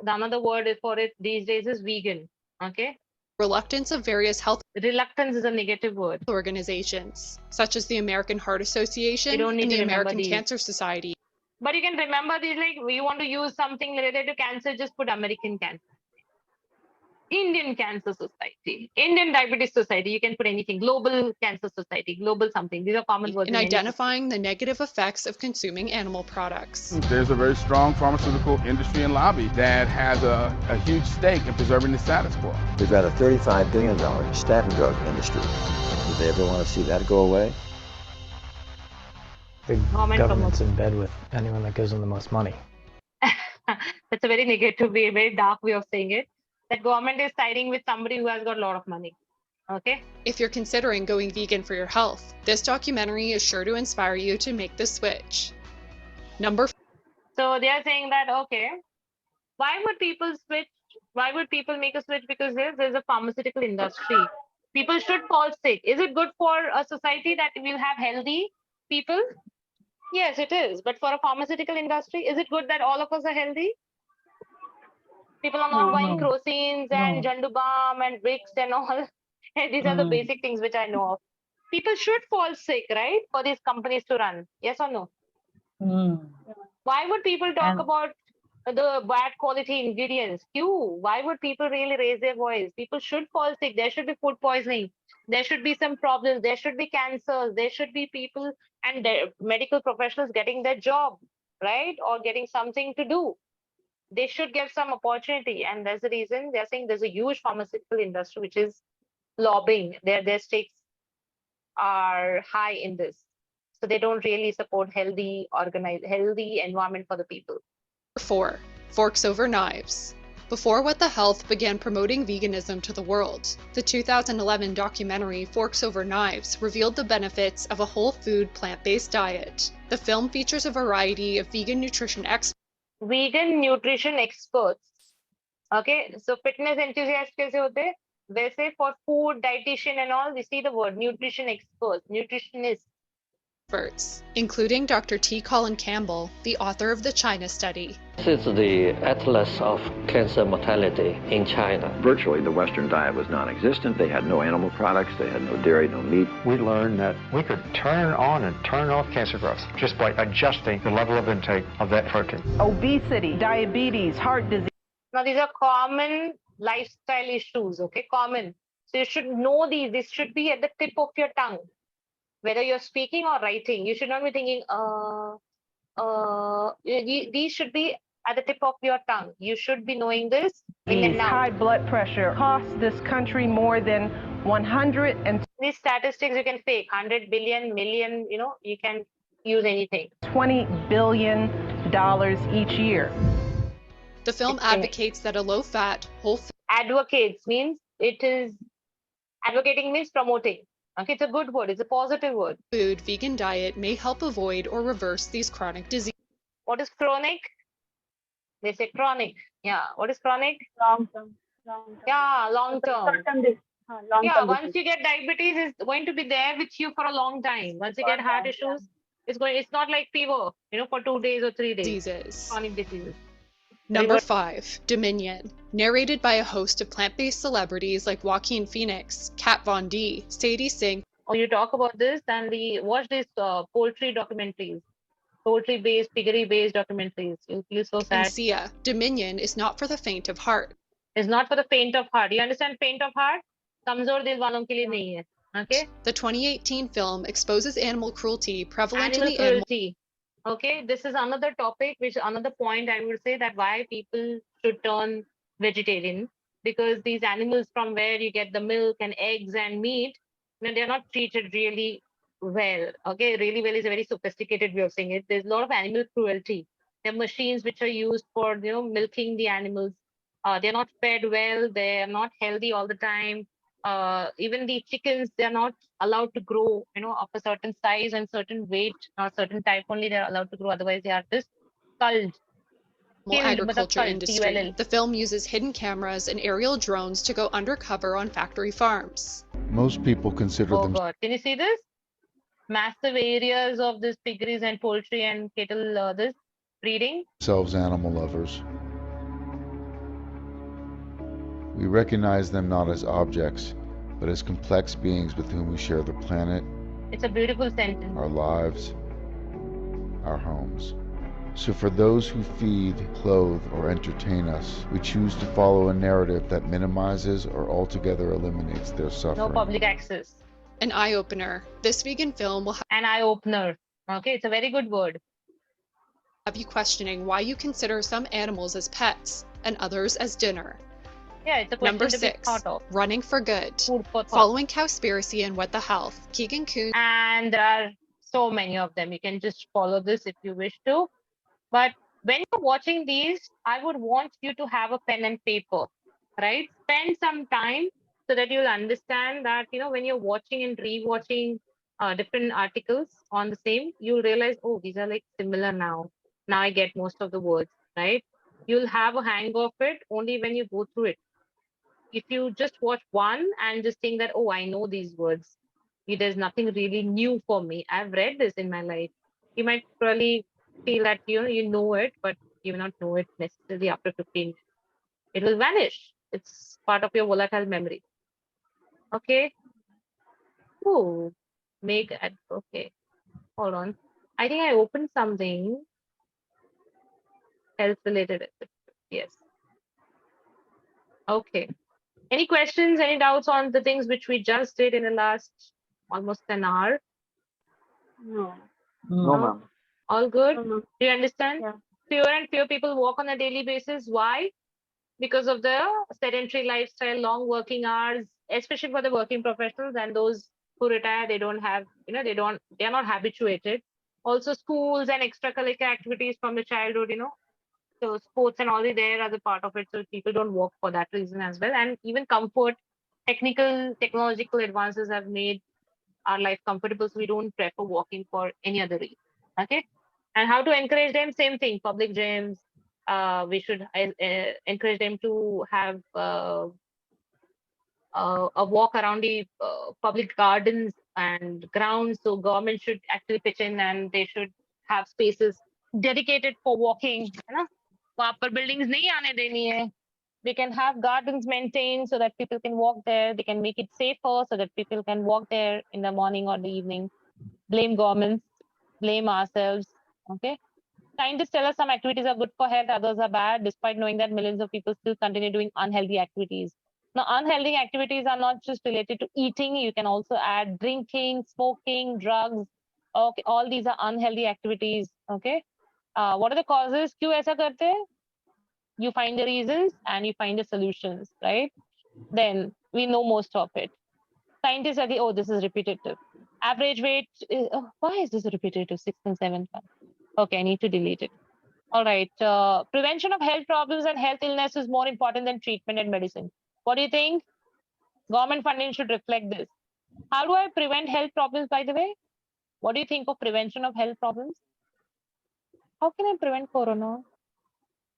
A: The another word for it these days is vegan. Okay,
E: reluctance of various health
A: reluctance is a negative word.
E: organizations, such as the American Heart Association
A: You don't need
E: and
A: to
E: the
A: remember
E: American
A: these.
E: Cancer Society.
A: But you can remember these, like you want to use something related to cancer, just put American Cancer, Indian Cancer Society, Indian Diabetes Society. You can put anything. Global Cancer Society, global something. These are common words
E: In
A: in any system.
E: identifying the negative effects of consuming animal products.
H: There's a very strong pharmaceutical industry and lobby that has a huge stake in preserving the status quo.
L: We've got a $35 billion statin drug industry. Would they ever want to see that go away?
M: The government's in bed with anyone that gives them the most money.
A: That's a very negative way, very dark way of saying it. That government is siding with somebody who has got a lot of money. Okay.
E: If you're considering going vegan for your health, this documentary is sure to inspire you to make the switch.
A: So they are saying that, okay, why would people switch? Why would people make a switch? Because there's a pharmaceutical industry. People should fall sick. Is it good for a society that we'll have healthy people? Yes, it is. But for a pharmaceutical industry, is it good that all of us are healthy? People are not buying crocines and Jandubam and Vicks and all. These are the basic things which I know of. People should fall sick, right? For these companies to run. Yes or no? Why would people talk about the bad quality ingredients? Why would people really raise their voice? People should fall sick. There should be food poisoning. There should be some problems. There should be cancers. There should be people and medical professionals getting their job, right? Or getting something to do. They should get some opportunity. And that's the reason they're saying there's a huge pharmaceutical industry which is lobbying. Their stakes are high in this. So they don't really support healthy environment for the people.
E: 4. Forks over knives. Before What the Health began promoting veganism to the world, the 2011 documentary Forks Over Knives revealed the benefits of a whole food plant-based diet. The film features a variety of vegan nutrition experts.
A: Vegan nutrition experts. Okay, so fitness enthusiasts kaise hote? वैसे for food, dietitian and all, we see the word nutrition experts, nutritionists.
E: Including Dr. T. Colin Campbell, the author of the China study.
L: This is the atlas of cancer mortality in China.
N: Virtually, the Western diet was non-existent. They had no animal products. They had no dairy, no meat.
O: We learned that we could turn on and turn off cancer growth just by adjusting the level of intake of that protein.
P: Obesity, diabetes, heart disease.
A: Now, these are common lifestyle issues, okay? Common. So you should know these. This should be at the tip of your tongue. Whether you're speaking or writing, you should not be thinking, these should be at the tip of your tongue. You should be knowing this.
P: High blood pressure costs this country more than 100 and
A: these statistics you can fake 100 billion, million, you can use anything.
P: $20 billion each year.
E: The film advocates that a low-fat, whole food.
A: Advocates means advocating means promoting. Okay, it's a good word. It's a positive word.
E: Food vegan diet may help avoid or reverse these chronic diseases.
A: What is chronic? They say chronic. Yeah. What is chronic?
D: Long term.
A: Yeah, long term.
D: Long-term
A: once
D: disease.
A: you get diabetes, it's going to be there with you for a long time. Once you get heart issues, it's not like fever, for 2 days or 3 days.
E: Diseases.
A: Chronic diseases.
E: Number 5, Dominion. Narrated by a host of plant-based celebrities like Joaquin Phoenix, Kat Von D, Sadie Sink.
A: Oh, you talk about this and we watch these poultry documentaries. Poultry-based, piggery-based documentaries. You feel so sad.
E: And Sia, Dominion is not for the faint of heart.
A: It's not for the faint of heart. You understand faint of heart? Kamzor dil walon ke liye nahi hai. Okay?
E: The 2018 film exposes animal cruelty prevalent in the
A: cruelty. Okay, this is another topic, another point I would say that why people should turn vegetarian, because these animals from where you get the milk and eggs and meat, they're not treated really well. Okay, really well is a very sophisticated way of saying it. There's a lot of animal cruelty. There are machines which are used for milking the animals. They're not fed well. They're not healthy all the time. Even the chickens, they're not allowed to grow, of a certain size and certain weight or certain type only they're allowed to grow. Otherwise, they are just culled.
E: agriculture industry. The film uses hidden cameras and aerial drones to go undercover on factory farms.
Q: Most people consider
A: Oh God, can you see this? Massive areas of this piggeries and poultry and cattle, this breeding.
Q: themselves animal lovers. We recognize them not as objects, but as complex beings with whom we share the planet.
A: It's a beautiful sentence.
Q: Our lives, our homes. So for those who feed, clothe, or entertain us, we choose to follow a narrative that minimizes or altogether eliminates their suffering.
A: No public access.
E: An eye-opener. This vegan film will
A: An eye-opener. Okay, it's a very good word.
E: Have you questioning why you consider some animals as pets and others as dinner.
A: Yeah, it's a question
E: Number
A: to
E: 6,
A: be thought of.
E: running for good.
A: Food for thought.
E: Following Cowspiracy and What the Health. Keegan Kuhn.
A: And there are so many of them. You can just follow this if you wish to. But when you're watching these, I would want you to have a pen and paper, right? Spend some time so that you'll understand that, when you're watching and rewatching different articles on the same, you'll realize, oh, these are like similar now. Now I get most of the words, right? You'll have a hang of it only when you go through it. If you just watch one and just think that, oh, I know these words, there's nothing really new for me. I've read this in my life. You might probably feel that you know it, but you will not know it necessarily after 15 minutes. It will vanish. It's part of your volatile memory. Okay. Oh, okay. Hold on. I think I opened something health related. Yes. Okay. Any questions, any doubts on the things which we just did in the last almost an hour?
D: No.
C: No, ma'am.
A: All good?
D: No.
A: Do you understand?
D: Yeah.
A: Fewer and fewer people walk on a daily basis. Why? Because of the sedentary lifestyle, long working hours, especially for the working professionals and those who retire, they don't have, they're not habituated. Also schools and extracurricular activities from the childhood, so sports and all there are the part of it. So people don't walk for that reason as well. And even comfort, technological advances have made our life comfortable. So we don't prefer walking for any other reason. Okay. And how to encourage them? Same thing. Public gyms. We should encourage them to have a walk around the public gardens and grounds. So government should actually pitch in and they should have spaces dedicated for walking. वहाँ पर buildings नहीं आने देनी है. We can have gardens maintained so that people can walk there. They can make it safer so that people can walk there in the morning or the evening. Blame governments, blame ourselves. Okay. Scientists tell us some activities are good for health, others are bad, despite knowing that millions of people still continue doing unhealthy activities. Now, unhealthy activities are not just related to eating. You can also add drinking, smoking, drugs. Okay, all these are unhealthy activities. Okay. What are the causes? क्यों ऐसा करते हैं? You find the reasons and you find the solutions, right? Then we know most of it. Scientists agree, oh, this is repetitive. Average weight, why is this repetitive? 6 and 7 months. Okay, I need to delete it. All right. Prevention of health problems and health illness is more important than treatment and medicine. What do you think? Government funding should reflect this. How do I prevent health problems, by the way? What do you think of prevention of health problems? How can I prevent corona?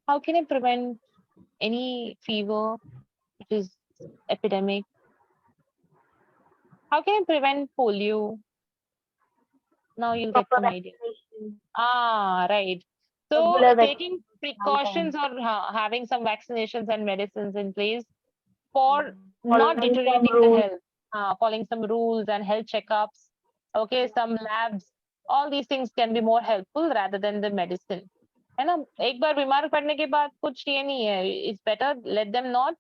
A: How can I prevent any fever, which is epidemic? How can I prevent polio? Now you'll get some idea. Right. So taking precautions or having some vaccinations and medicines in place for not deteriorating the health, following some rules and health checkups. Okay, some labs. All these things can be more helpful rather than the medicine. है ना, एक बार बीमार पड़ने के बाद कुछ ये नहीं है. It's better let them not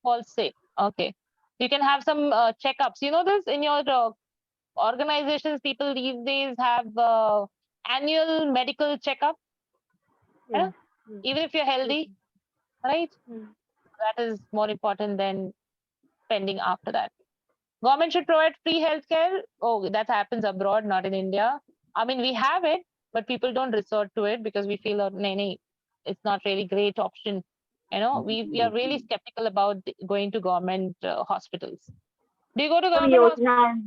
A: fall sick. Okay, you can have some checkups. You know this in your organizations. People these days have annual medical checkup. Yeah. Even if you're healthy, right? That is more important than spending after that. Government should provide free healthcare. Oh, that happens abroad, not in India. I mean, we have it, but people don't resort to it because we feel, it's not really great option. We are really skeptical about going to government hospitals. Do you go to government hospitals?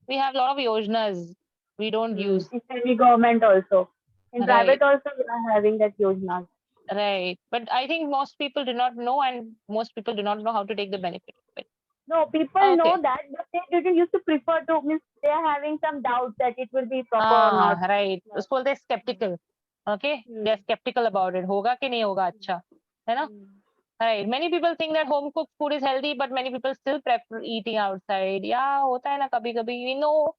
A: We have a lot of yojnas we don't use.
D: In semi government also. In private also we are having that yojnas.
A: Right. But I think most people do not know, and most people do not know how to take the benefit of it.
D: No, people know that, but they didn't used to prefer to, means they are having some doubts that it will be proper or not.
A: Right. उसको बोलते हैं skeptical. Okay. They are skeptical about it. होगा कि नहीं होगा अच्छा, है ना? Right. Many people think that home cooked food is healthy, but many people still prefer eating outside. Yeah, होता है ना कभी-कभी. We know,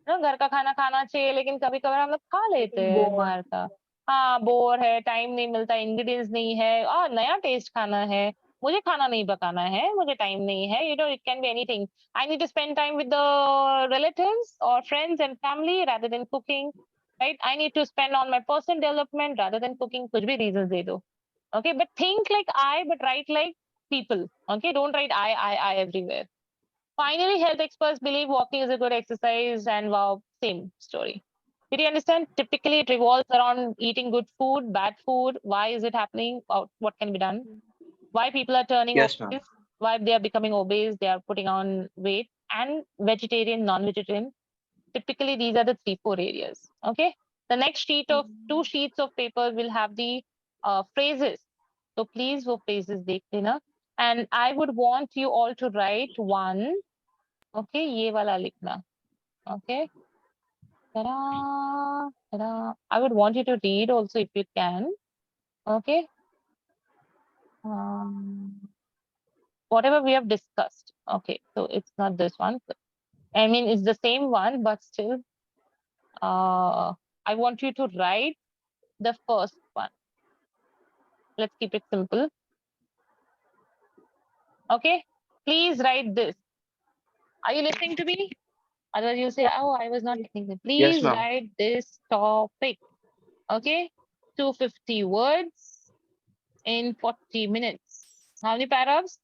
A: ना घर का खाना खाना चाहिए, लेकिन कभी-कभार हम लोग खा लेते हैं बाहर का. हाँ, बोर है, टाइम नहीं मिलता, इंग्रेडिएंट्स नहीं है, नया टेस्ट खाना है, मुझे खाना नहीं पकाना है, मुझे टाइम नहीं है. You know, it can be anything. I need to spend time with the relatives or friends and family rather than cooking. Right? I need to spend on my personal development rather than cooking. कुछ भी reasons दे दो. Okay, but think like I, but write like people. Okay, don't write I everywhere. Finally, health experts believe walking is a good exercise, and wow, same story. Did you understand? Typically, it revolves around eating good food, bad food. Why is it happening? What can be done? Why people are turning obese? Why they are becoming obese? They are putting on weight. And vegetarian, non-vegetarian. Typically, these are the 3-4 areas. Okay. The next sheet of 2 sheets of paper will have the phrases. So please, वो phrases देख लेना. And I would want you all to write one. Okay, ये वाला लिखना. Okay. Ta-da, ta-da. I would want you to read also if you can. Okay. Whatever we have discussed. Okay, so it's not this one. I mean, it's the same one, but still, I want you to write the first one. Let's keep it simple. Okay, please write this. Are you listening to me? Otherwise, you'll say, oh, I was not listening. Please write this topic. Okay, 250 words in 40 minutes. How many paras?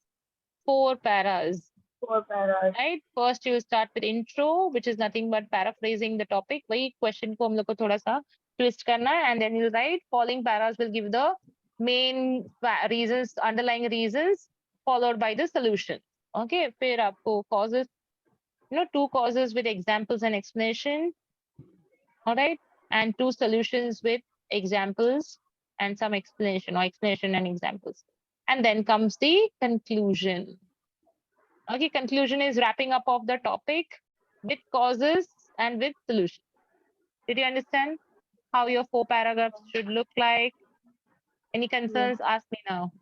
A: 4 paras.
D: 4 paras.
A: Right. First, you start with intro, which is nothing but paraphrasing the topic. वही question को हम लोग को थोड़ा सा twist करना है, and then you write. Following paras will give the main reasons, underlying reasons, followed by the solution. Okay. फिर आपको causes, 2 causes with examples and explanation. All right, and 2 solutions with examples and some explanation, or explanation and examples. And then comes the conclusion. Okay, conclusion is wrapping up of the topic with causes and with solution. Did you understand how your 4 paragraphs should look like? Any concerns? Ask me now.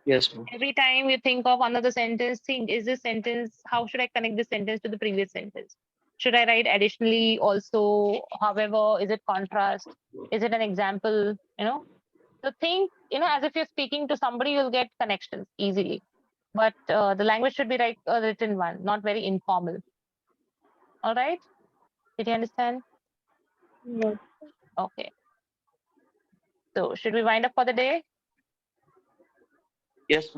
C: Yes, ma'am.
A: Every time you think of another sentence, think, is this sentence, how should I connect this sentence to the previous sentence? Should I write additionally also? However, is it contrast? Is it an example? So think, as if you're speaking to somebody, you'll get connections easily. But the language should be like a written one, not very informal. All right? Did you understand?
D: Yes.
A: Okay. So should we wind up for the day?
C: Yes, ma'am.